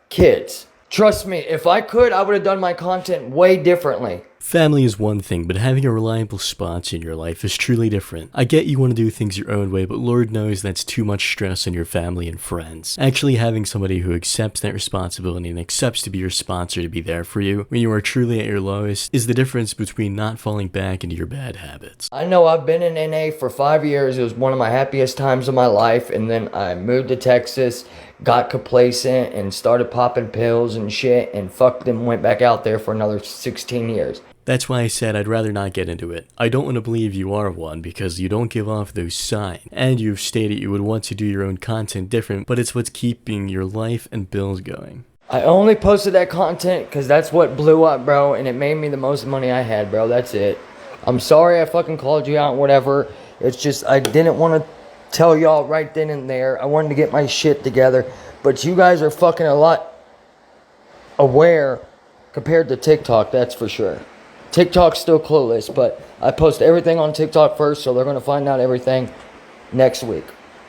kids. Trust me, if I could, I would have done my content way differently. Family is one thing, but having a reliable sponsor in your life is truly different. I get you want to do things your own way, but Lord knows that's too much stress on your family and friends. Actually having somebody who accepts that responsibility and accepts to be your sponsor to be there for you when you are truly at your lowest is the difference between not falling back into your bad habits. I know I've been in NA for 5 years. It was one of my happiest times of my life, and then I moved to Texas, got complacent, and started popping pills and shit, and fucked and went back out there for another 16 years. That's why I said I'd rather not get into it. I don't want to believe you are one because you don't give off those signs, and you've stated you would want to do your own content different, but it's what's keeping your life and bills going. I only posted that content because that's what blew up, bro, and it made me the most money I had, bro. That's it. I'm sorry I fucking called you out and whatever. It's just I didn't want to tell y'all right then and there. I wanted to get my shit together, but you guys are fucking a lot aware compared to TikTok, that's for sure. TikTok's still clueless, but I post everything on TikTok first, so they're going to find out everything next week.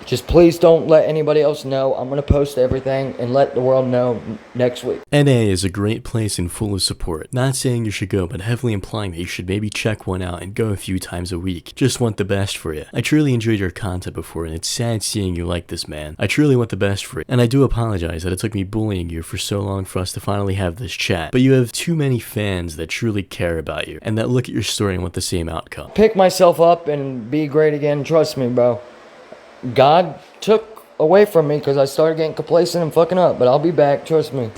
Just please don't let anybody else know. I'm going to post everything and let the world know next week. NA is a great place and full of support. Not saying you should go, but heavily implying that you should maybe check one out and go a few times a week. Just want the best for you. I truly enjoyed your content before, and it's sad seeing you like this, man. I truly want the best for you, and I do apologize that it took me bullying you for so long for us to finally have this chat. But you have too many fans that truly care about you, and that look at your story and want the same outcome. Pick myself up and be great again. Trust me, bro. God took away from me because I started getting complacent and fucking up, but I'll be back, trust me.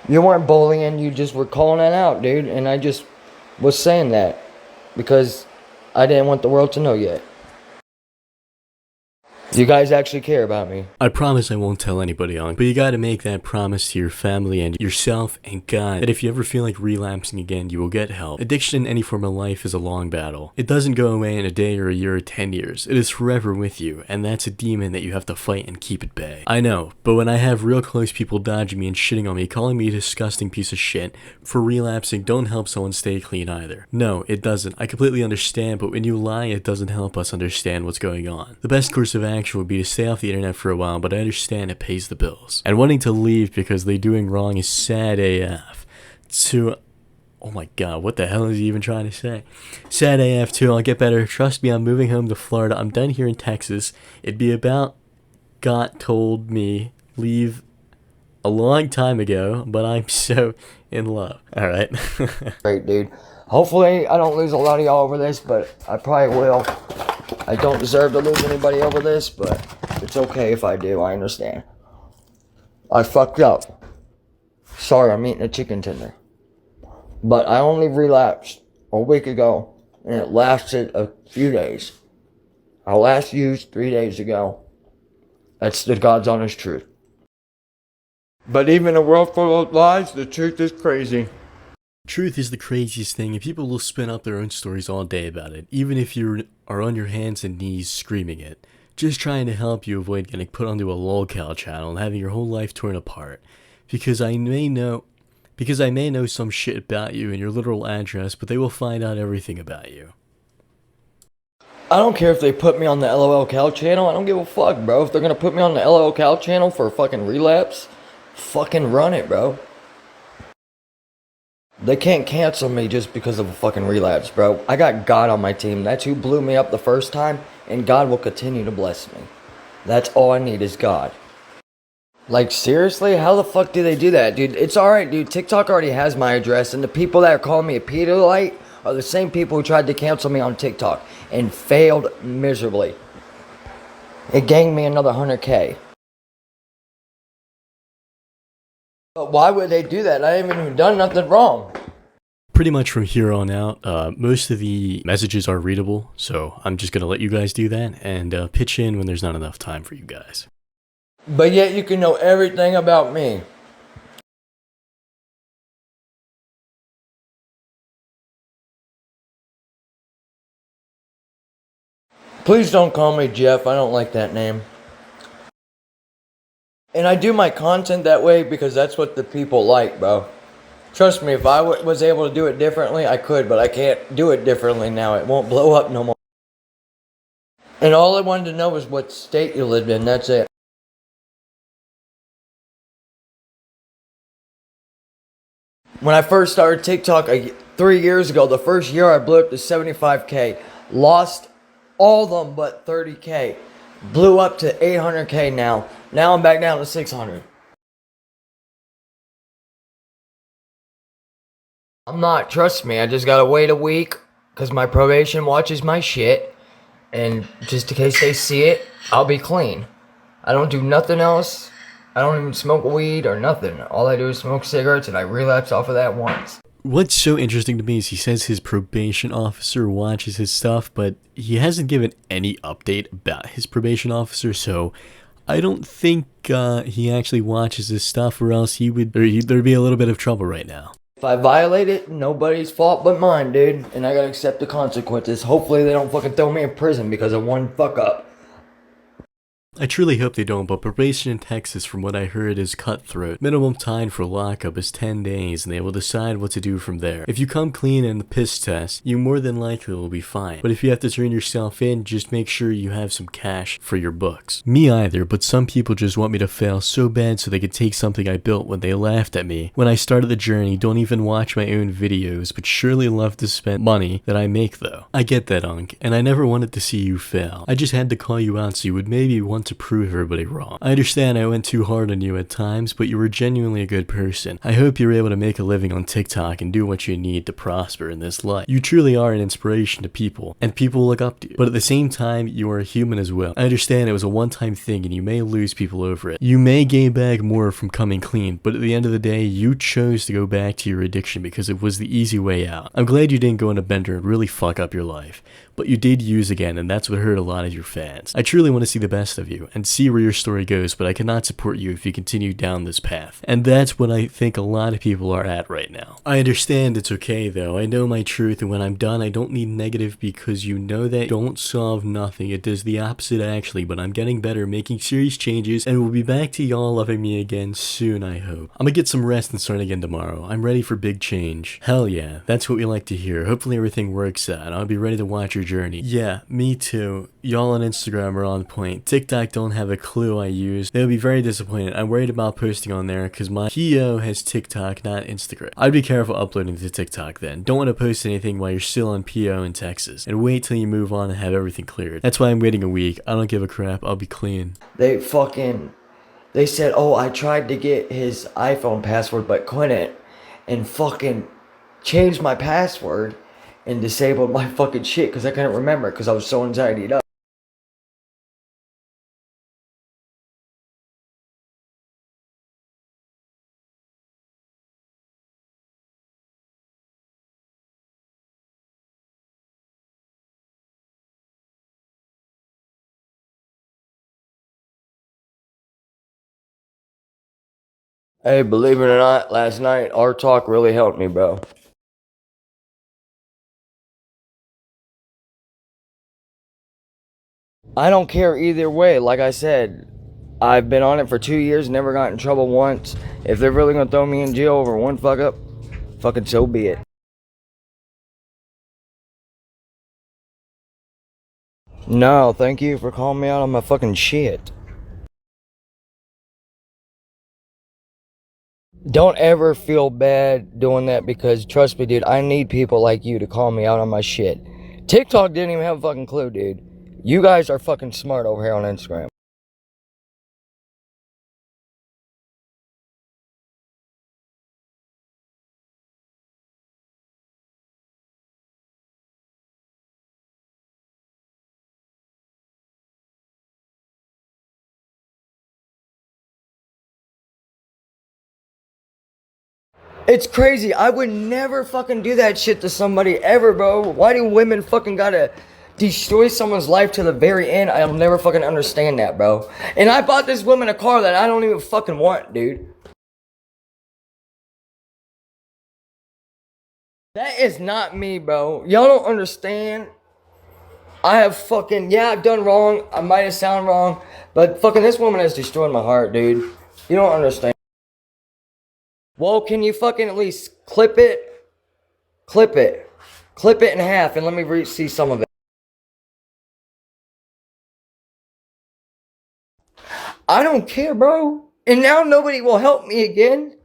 You weren't bullying, you just were calling that out, dude, and I just was saying that because I didn't want the world to know yet. You guys actually care about me. I promise I won't tell anybody, Unc, but you gotta make that promise to your family and yourself and God that if you ever feel like relapsing again, you will get help. Addiction in any form of life is a long battle. It doesn't go away in a day or a year or 10 years. It is forever with you, and that's a demon that you have to fight and keep at bay. I know, but when I have real close people dodging me and shitting on me, calling me a disgusting piece of shit for relapsing don't help someone stay clean either. No, it doesn't. I completely understand, but when you lie, it doesn't help us understand what's going on. The best course of action would be to stay off the internet for a while, but I understand it pays the bills. And wanting to leave because they're doing wrong is sad AF. Oh my god, what the hell is he even trying to say? Sad AF too, I'll get better. Trust me, I'm moving home to Florida. I'm done here in Texas. It'd be about got told me leave a long time ago, but I'm so in love. Alright. Great, dude. Hopefully I don't lose a lot of y'all over this, but I probably will. I don't deserve to lose anybody over this, but it's okay if I do. I understand. I fucked up. Sorry, I'm eating a chicken tender. But I only relapsed a week ago, and it lasted a few days. I last used 3 days ago. That's the God's honest truth. But even in a world full of lies, the truth is crazy. Truth is the craziest thing, and people will spin up their own stories all day about it, even if you are on your hands and knees screaming it. Just trying to help you avoid getting put onto a lolcow channel and having your whole life torn apart. Because I may know some shit about you and your literal address, but they will find out everything about you. I don't care if they put me on the LOL Cal channel. I don't give a fuck, bro. If they're gonna put me on the LOL Cal channel for a fucking relapse, fucking run it, bro. They can't cancel me just because of a fucking relapse, bro. I got God on my team. That's who blew me up the first time, and God will continue to bless me. That's all I need is God. Like, seriously? How the fuck do they do that, dude? It's alright, dude. TikTok already has my address, and the people that are calling me a Pedialyte are the same people who tried to cancel me on TikTok and failed miserably. It gained me another 100K. But why would they do that? I haven't even done nothing wrong. Pretty much from here on out, most of the messages are readable, so I'm just gonna let you guys do that and pitch in when there's not enough time for you guys. But yet you can know everything about me. Please don't call me Jeff. I don't like that name. And I do my content that way because that's what the people like, bro. Trust me, if I was able to do it differently, I could, but I can't do it differently now. It won't blow up no more. And all I wanted to know was what state you lived in. That's it. When I first started TikTok 3 years ago, the first year I blew up to 75K. Lost all of them but 30K. Blew up to 800K now. Now I'm back down to 600. I'm not, trust me. I just gotta wait a week because my probation watches my shit. And just in case they see it, I'll be clean. I don't do nothing else. I don't even smoke weed or nothing. All I do is smoke cigarettes, and I relapse off of that once. What's so interesting to me is he says his probation officer watches his stuff, but he hasn't given any update about his probation officer, so I don't think he actually watches his stuff, or else there'd be a little bit of trouble right now. If I violate it, nobody's fault but mine, dude. And I gotta accept the consequences. Hopefully they don't fucking throw me in prison because of one fuck up. I truly hope they don't, but probation in Texas, from what I heard, is cutthroat. Minimum time for lockup is 10 days, and they will decide what to do from there. If you come clean in the piss test, you more than likely will be fine. But if you have to turn yourself in, just make sure you have some cash for your books. Me either, but some people just want me to fail so bad so they could take something I built when they laughed at me. When I started the journey, don't even watch my own videos, but surely love to spend money that I make though. I get that, Unc, and I never wanted to see you fail. I just had to call you out so you would maybe want to prove everybody wrong. I understand I went too hard on you at times, but you were genuinely a good person. I hope you're able to make a living on TikTok and do what you need to prosper in this life. You truly are an inspiration to people, and people look up to you. But at the same time, you are a human as well. I understand it was a one-time thing and you may lose people over it. You may gain back more from coming clean, but at the end of the day, you chose to go back to your addiction because it was the easy way out. I'm glad you didn't go on a bender and really fuck up your life. But you did use again, and that's what hurt a lot of your fans. I truly want to see the best of you, and see where your story goes, but I cannot support you if you continue down this path. And that's what I think a lot of people are at right now. I understand it's okay though, I know my truth, and when I'm done, I don't need negative because you know that don't solve nothing, it does the opposite actually, but I'm getting better, making serious changes, and we'll be back to y'all loving me again soon, I hope. I'm gonna get some rest and start again tomorrow. I'm ready for big change. Hell yeah, that's what we like to hear. Hopefully everything works out, and I'll be ready to watch your journey. Yeah, me too. Y'all on Instagram are on point. TikTok don't have a clue I use. They would be very disappointed. I'm worried about posting on there because my PO has TikTok, not Instagram. I'd be careful uploading to TikTok then. Don't want to post anything while you're still on PO in Texas. And wait till you move on and have everything cleared. That's why I'm waiting a week. I don't give a crap. I'll be clean. They said, oh, I tried to get his iPhone password but couldn't. And fucking changed my password and disabled my fucking shit because I couldn't remember because I was so anxietied up. Hey, believe it or not, last night our talk really helped me, bro. I don't care either way. Like I said, I've been on it for 2 years, never got in trouble once. If they're really gonna throw me in jail over one fuck up, fucking so be it. No, thank you for calling me out on my fucking shit. Don't ever feel bad doing that, because trust me, dude, I need people like you to call me out on my shit. TikTok didn't even have a fucking clue, dude. You guys are fucking smart over here on Instagram. It's crazy. I would never fucking do that shit to somebody ever, bro. Why do women fucking gotta destroy someone's life to the very end? I'll never fucking understand that, bro. And I bought this woman a car that I don't even fucking want, dude. That is not me, bro. Y'all don't understand. I have fucking, yeah, I've done wrong. I might have sounded wrong. But fucking this woman has destroyed my heart, dude. You don't understand. Well, can you fucking at least clip it? Clip it. Clip it in half and let me see some of it. I don't care, bro. And now nobody will help me again.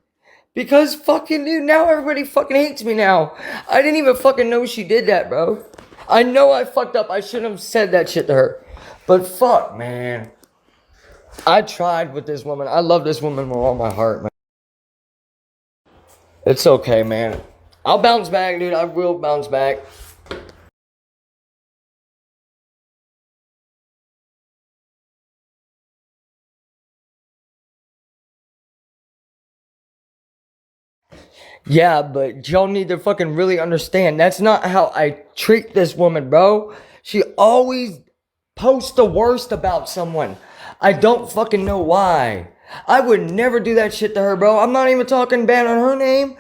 Because fucking, dude, now everybody fucking hates me now. I didn't even fucking know she did that, bro. I know I fucked up. I shouldn't have said that shit to her. But fuck, man. I tried with this woman. I love this woman with all my heart, man. It's okay, man. I'll bounce back, dude. I will bounce back. Yeah, but y'all need to fucking really understand. That's not how I treat this woman, bro. She always posts the worst about someone. I don't fucking know why. I would never do that shit to her, bro. I'm not even talking bad on her name.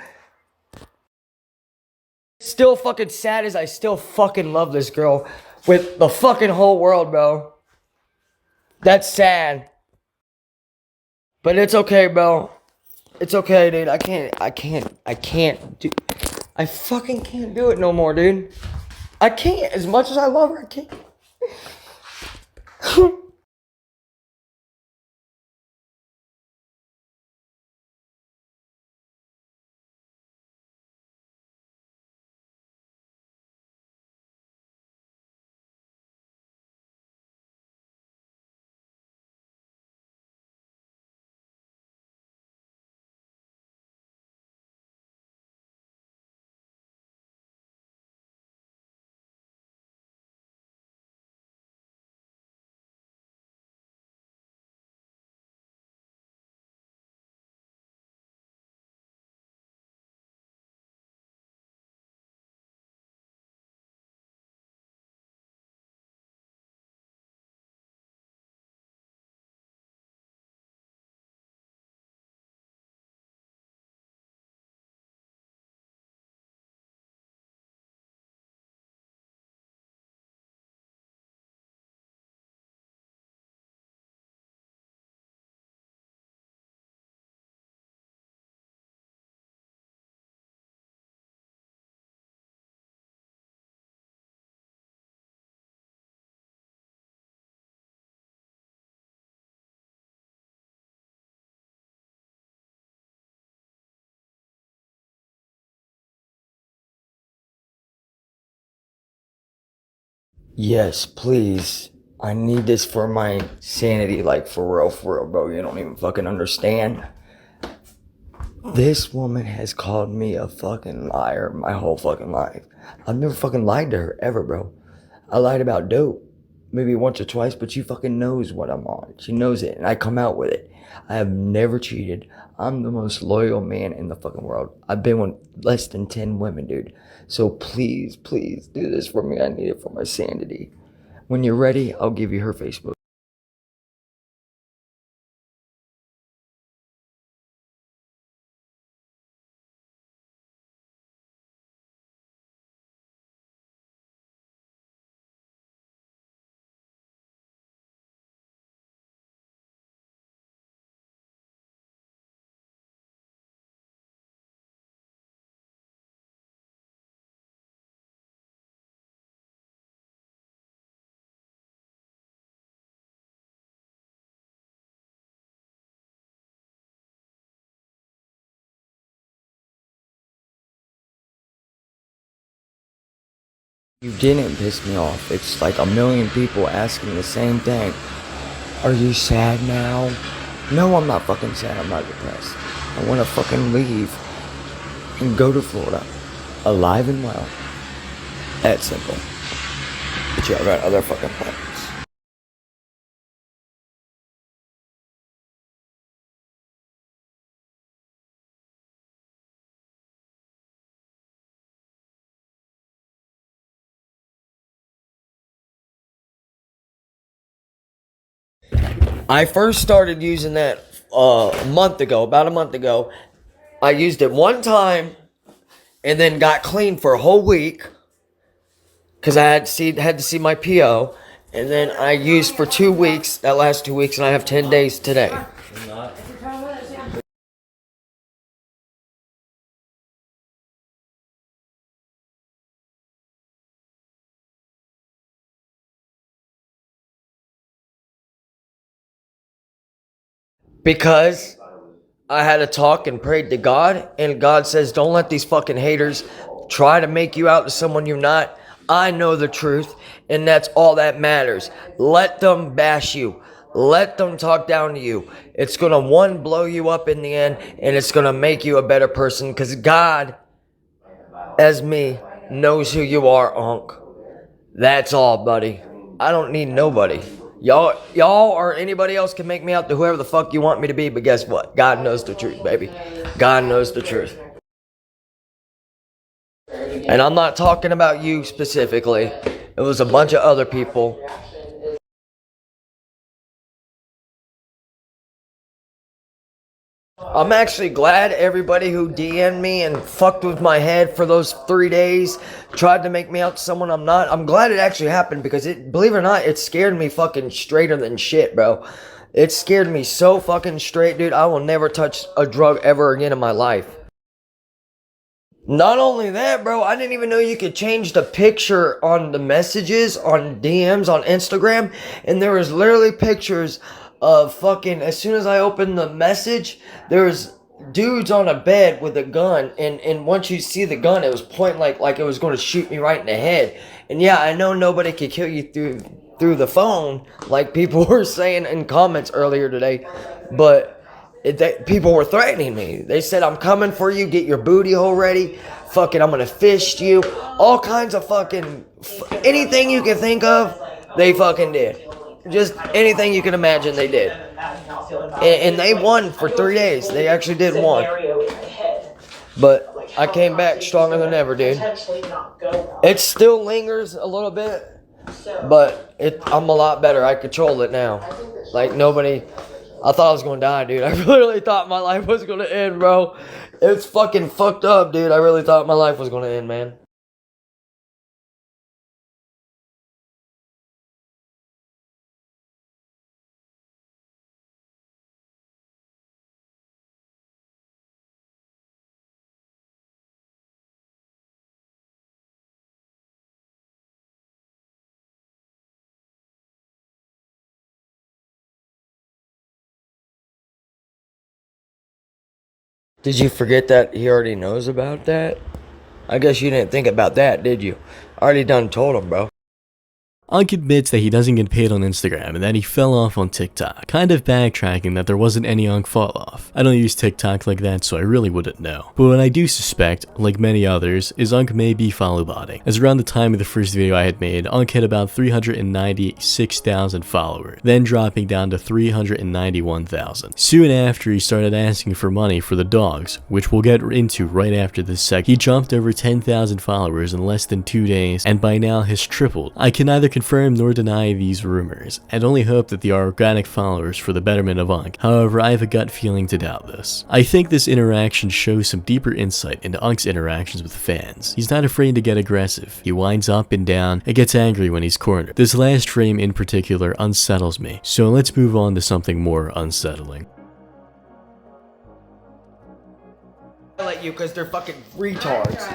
Still fucking sad as I still fucking love this girl with the fucking whole world, bro. That's sad. But it's okay, bro. It's okay, dude. I fucking can't do it no more, dude. I can't. As much as I love her, I can't. Yes, please. I need this for my sanity, like for real, bro. You don't even fucking understand. This woman has called me a fucking liar my whole fucking life. I've never fucking lied to her ever, bro. I lied about dope. Maybe once or twice, but she fucking knows what I'm on. She knows it, and I come out with it. I have never cheated. I'm the most loyal man in the fucking world. I've been with less than 10 women, dude. So please, please do this for me. I need it for my sanity. When you're ready, I'll give you her Facebook. You didn't piss me off. It's like a million people asking the same thing. Are you sad now? No, I'm not fucking sad. I'm not depressed. I want to fucking leave and go to Florida. Alive and well. That's simple. But yeah, I got other fucking plans. I first started using that a month ago, about a month ago. I used it one time and then got clean for a whole week because I had to see my PO. And then I used for 2 weeks, that last 2 weeks, and I have 10 days today. Because I had a talk and prayed to God, and God says, don't let these fucking haters try to make you out to someone you're not. I know the truth, and that's all that matters. Let them bash you. Let them talk down to you. It's gonna, one, blow you up in the end, and it's gonna make you a better person, because God, as me, knows who you are, Unc. That's all, buddy. I don't need nobody. Y'all or anybody else can make me out to whoever the fuck you want me to be, but guess what? God knows the truth, baby. God knows the truth. And I'm not talking about you specifically. It was a bunch of other people. I'm actually glad everybody who DM'd me and fucked with my head for those 3 days, tried to make me out to someone I'm not. I'm glad it actually happened because believe it or not, it scared me fucking straighter than shit, bro. It scared me so fucking straight, dude. I will never touch a drug ever again in my life. Not only that, bro, I didn't even know you could change the picture on the messages, on DMs, on Instagram, and there was literally pictures of fucking, as soon as I opened the message, there was dudes on a bed with a gun, and once you see the gun, it was pointing like it was going to shoot me right in the head. And yeah, I know nobody could kill you through the phone, like people were saying in comments earlier today, but people were threatening me. They said, I'm coming for you, get your booty hole ready, fucking I'm gonna fist you, all kinds of fucking, anything you can think of, they fucking did. Just anything you can imagine, they did. And they won for 3 days. They actually did won. But I came back stronger than ever, dude. It still lingers a little bit, but I'm a lot better. I control it now. Like nobody... I thought I was gonna die, dude. I literally thought my life was gonna end, bro. It's fucking fucked up, dude. I really thought my life was gonna end, man. Did you forget that he already knows about that? I guess you didn't think about that, did you? I already done told him, bro. Unc admits that he doesn't get paid on Instagram and that he fell off on TikTok, kind of backtracking that there wasn't any Unc fall off. I don't use TikTok like that, so I really wouldn't know. But what I do suspect, like many others, is Unc may be follow botting, as around the time of the first video I had made, Unc hit about 396,000 followers, then dropping down to 391,000. Soon after, he started asking for money for the dogs, which we'll get into right after this sec. He jumped over 10,000 followers in less than 2 days, and by now has tripled. I can neither confirm nor deny these rumors, and only hope that they are organic followers for the betterment of Unc. However, I have a gut feeling to doubt this. I think this interaction shows some deeper insight into Unc's interactions with fans. He's not afraid to get aggressive. He winds up and down and gets angry when he's cornered. This last frame in particular unsettles me, so let's move on to something more unsettling. I let you because they're fucking retards.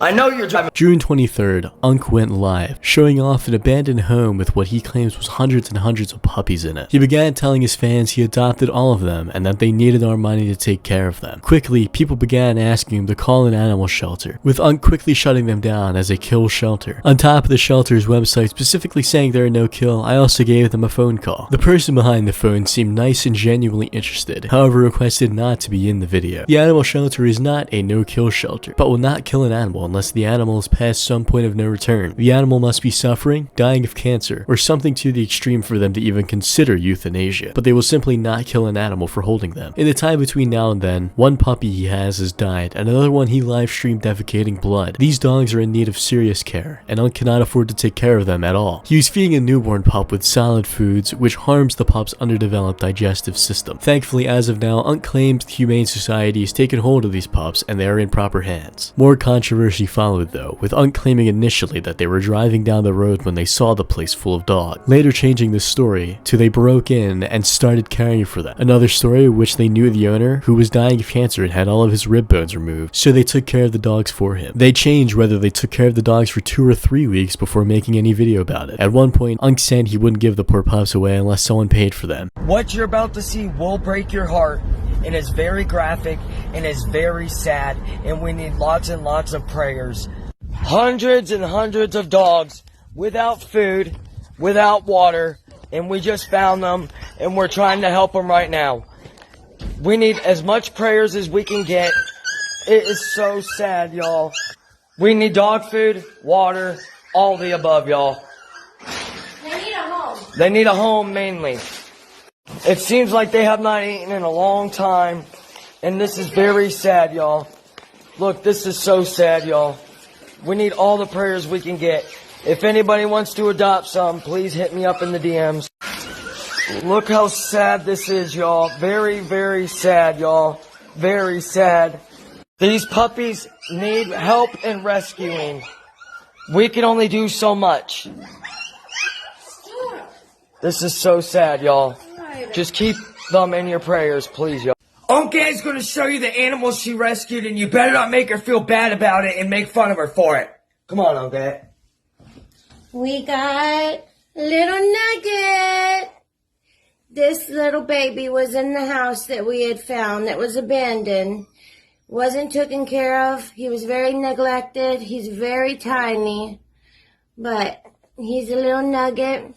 I know you're driving. June 23rd, Unk went live, showing off an abandoned home with what he claims was hundreds and hundreds of puppies in it. He began telling his fans he adopted all of them and that they needed our money to take care of them. Quickly, people began asking him to call an animal shelter, with Unk quickly shutting them down as a kill shelter. On top of the shelter's website specifically saying they're no kill, I also gave them a phone call. The person behind the phone seemed nice and genuinely interested, however requested not to be in the video. The animal shelter is not a no-kill shelter, but will not kill an animal unless the animal is past some point of no return. The animal must be suffering, dying of cancer, or something to the extreme for them to even consider euthanasia, but they will simply not kill an animal for holding them. In the time between now and then, one puppy he has died, and another one he live streamed defecating blood. These dogs are in need of serious care, and Unk cannot afford to take care of them at all. He was feeding a newborn pup with solid foods, which harms the pup's underdeveloped digestive system. Thankfully, as of now, Unk claims the Humane Society has taken hold of these pups and they are in proper hands. More controversy followed though, with Unk claiming initially that they were driving down the road when they saw the place full of dogs, later changing the story to they broke in and started caring for them. Another story which they knew the owner, who was dying of cancer and had all of his rib bones removed, so they took care of the dogs for him. They changed whether they took care of the dogs for 2 or 3 weeks before making any video about it. At one point, Unk said he wouldn't give the poor pups away unless someone paid for them. What you're about to see will break your heart, and is very graphic, and is very sad, and we need lots and lots of prayers. Hundreds and hundreds of dogs without food, without water, and we just found them, and we're trying to help them right now. We need as much prayers as we can get. It is so sad, y'all. We need dog food, water, all the above, y'all. They need a home. They need a home, mainly. It seems like they have not eaten in a long time, and this is very sad, y'all. Look, this is so sad, y'all. We need all the prayers we can get. If anybody wants to adopt some, please hit me up in the DMs. Look how sad this is, y'all. Very, very sad, y'all. Very sad. These puppies need help and rescuing. We can only do so much. This is so sad, y'all. Just keep them in your prayers, please, y'all. Unk's gonna show you the animals she rescued, and you better not make her feel bad about it and make fun of her for it. Come on, Uncle. We got little Nugget. This little baby was in the house that we had found that was abandoned. Wasn't taken care of. He was very neglected. He's very tiny. But he's a little nugget.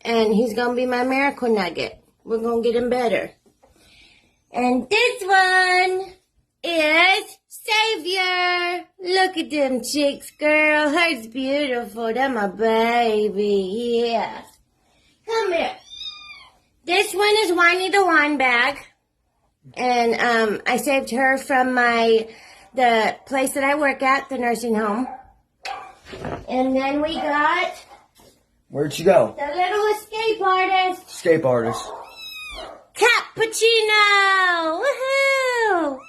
And he's going to be my miracle nugget. We're going to get him better. And this one is Savior. Look at them cheeks, girl. Her's beautiful. That's my baby. Yeah. Come here. This one is Whiny the Wine Bag. And I saved her from the place that I work at, the nursing home. And then we got... Where'd she go? The little escape artist. Escape artist. Cappuccino! Woohoo!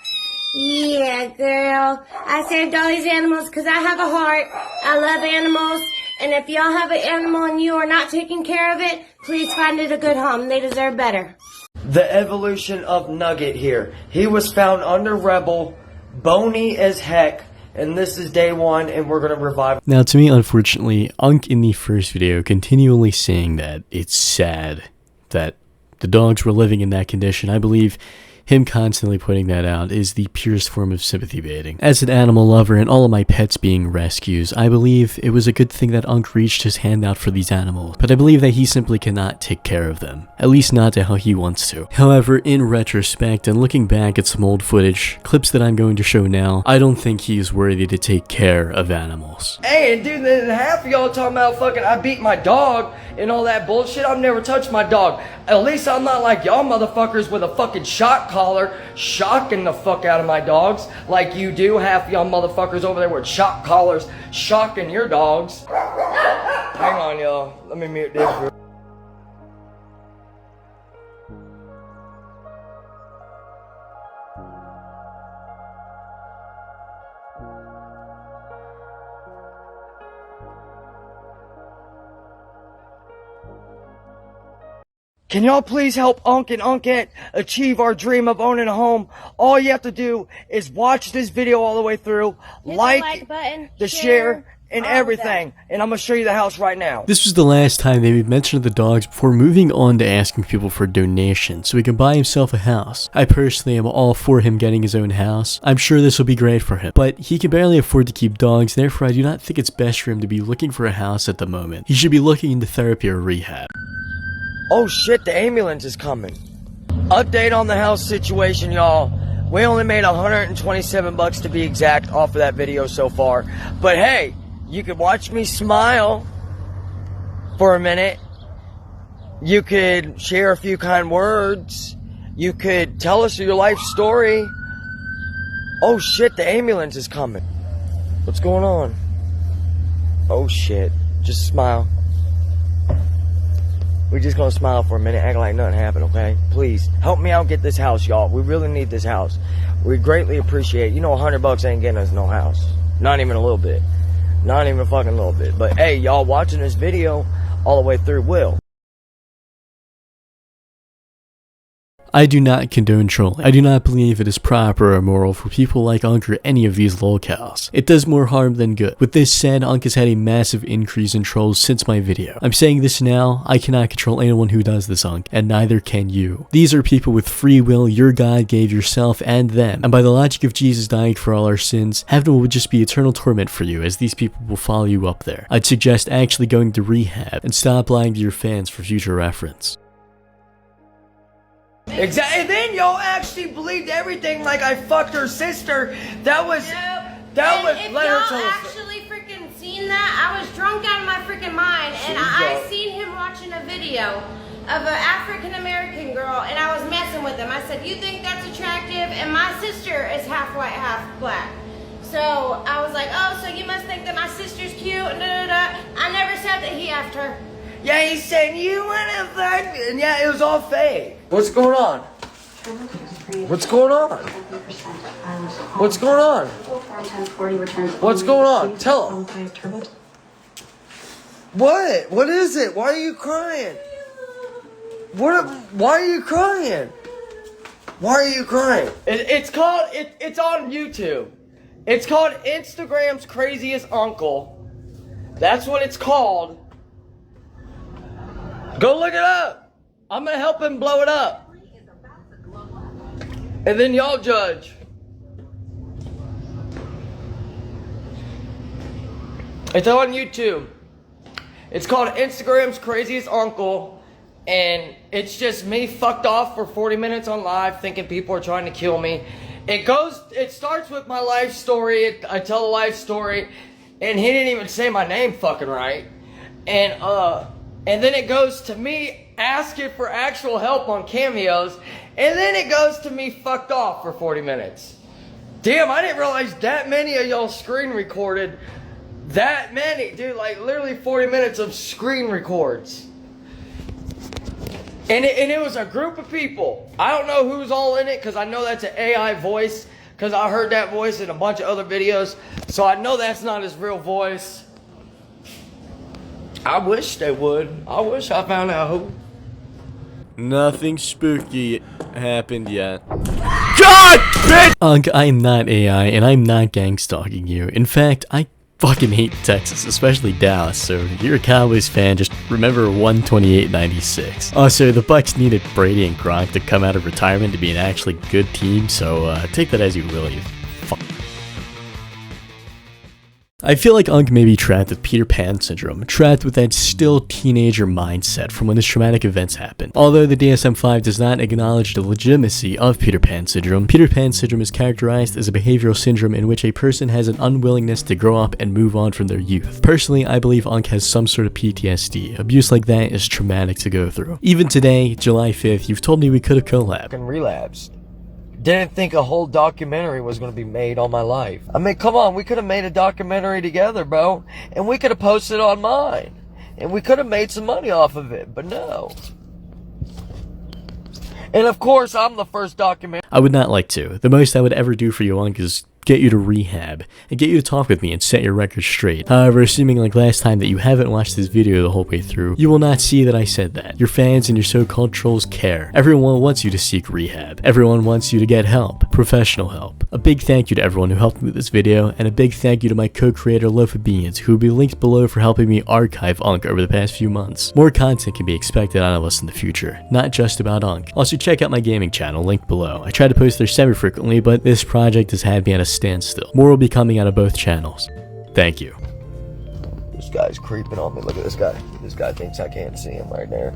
Yeah, girl. I saved all these animals because I have a heart. I love animals. And if y'all have an animal and you are not taking care of it, please find it a good home. They deserve better. The evolution of Nugget here. He was found under Rebel, bony as heck, and this is day 1, and we're going to revive. Now, to me, unfortunately, Unk in the first video continually saying that it's sad that the dogs were living in that condition. I believe him constantly putting that out is the purest form of sympathy baiting. As an animal lover and all of my pets being rescues, I believe it was a good thing that Unk reached his hand out for these animals, but I believe that he simply cannot take care of them, at least not to how he wants to. However, in retrospect and looking back at some old footage, clips that I'm going to show now, I don't think he is worthy to take care of animals. Hey, and dude, then half of y'all talking about fucking I beat my dog and all that bullshit. I've never touched my dog. At least I'm not like y'all motherfuckers with a fucking shock collar shocking the fuck out of my dogs like you do. Half y'all motherfuckers over there with shock collars shocking your dogs. Hang on, y'all. Let me mute this. Can y'all please help Unc and Unkette achieve our dream of owning a home? All you have to do is watch this video all the way through, Hit the like button, the share, and all of everything. And I'm going to show you the house right now. This was the last time they made mention of the dogs before moving on to asking people for donations so he can buy himself a house. I personally am all for him getting his own house. I'm sure this will be great for him, but he can barely afford to keep dogs, therefore I do not think it's best for him to be looking for a house at the moment. He should be looking into therapy or rehab. Oh shit, the ambulance is coming. Update on the house situation, y'all. We only made $127 to be exact off of that video so far. But hey, you could watch me smile for a minute. You could share a few kind words. You could tell us your life story. Oh shit, the ambulance is coming. What's going on? Oh shit, just smile. We're just gonna smile for a minute, act like nothing happened, okay? Please, help me out get this house, y'all. We really need this house. We greatly appreciate it. You know $100 ain't getting us no house. Not even a little bit. Not even a fucking little bit. But hey, y'all watching this video all the way through will. I do not condone trolling. I do not believe it is proper or moral for people like Unc or any of these lolcows. It does more harm than good. With this said, Unc has had a massive increase in trolls since my video. I'm saying this now, I cannot control anyone who does this, Unc, and neither can you. These are people with free will your God gave yourself and them, and by the logic of Jesus dying for all our sins, heaven would just be eternal torment for you as these people will follow you up there. I'd suggest actually going to rehab and stop lying to your fans for future reference. Exactly. And then y'all actually believed everything like I fucked her sister. That was If let her y'all tell us. actually freaking seen that, I was drunk out of my freaking mind, and I seen him watching a video of an African American girl, and I was messing with him. I said, "You think that's attractive?" And my sister is half white, half black. So I was like, "Oh, so you must think that my sister's cute?" And I never said that he effed her. Yeah, he said you wanna fuck, and yeah, it was all fake. What's going on? What's going on? What's going on? What's going on? Tell him. What? What is it? Why are you crying? Why are you crying? Why are you crying? It's on YouTube. It's called Instagram's Craziest Uncle. That's what it's called. Go look it up. I'm gonna help him blow it up. And then y'all judge. It's on YouTube. It's called Instagram's Craziest Uncle. And it's just me fucked off for 40 minutes on live thinking people are trying to kill me. It starts with my life story. I tell a life story. And he didn't even say my name fucking right. And then it goes to me asking for actual help on cameos, and then it goes to me fucked off for 40 minutes. Damn, I didn't realize that many of y'all screen recorded. That many, dude, like literally 40 minutes of screen records. And it was a group of people. I don't know who's all in it, because I know that's an AI voice, because I heard that voice in a bunch of other videos, so I know that's not his real voice. I wish they would. I wish I found out who. Nothing spooky happened yet. God, bitch! Unc, I am not AI, and I'm not gang stalking you. In fact, I fucking hate Texas, especially Dallas, so if you're a Cowboys fan, just remember 128-96. Also, the Bucks needed Brady and Gronk to come out of retirement to be an actually good team, so take that as you will, you fuck. I feel like Unc may be trapped with Peter Pan syndrome, trapped with that still teenager mindset from when his traumatic events happened. Although the DSM-5 does not acknowledge the legitimacy of Peter Pan syndrome is characterized as a behavioral syndrome in which a person has an unwillingness to grow up and move on from their youth. Personally, I believe Unc has some sort of PTSD. Abuse like that is traumatic to go through. Even today, July 5th, you've told me we could have collabed. And relapsed. Didn't think a whole documentary was going to be made on my life. I mean, come on, we could have made a documentary together, bro. And we could have posted on mine. And we could have made some money off of it, but no. And of course, I'm the first documentary. I would not like to. The most I would ever do for you, Unc, is get you to rehab, and get you to talk with me and set your record straight. However, assuming like last time that you haven't watched this video the whole way through, you will not see that I said that. Your fans and your so-called trolls care. Everyone wants you to seek rehab. Everyone wants you to get help, professional help. A big thank you to everyone who helped me with this video, and a big thank you to my co-creator Loaf of Beans, who will be linked below for helping me archive Unk over the past few months. More content can be expected out of us in the future, not just about Unk. Also check out my gaming channel, linked below. I try to post there semi-frequently, but this project has had me at a standstill. More will be coming out of both channels. Thank you. This guy's creeping on me. Look at this guy. This guy thinks I can't see him right there.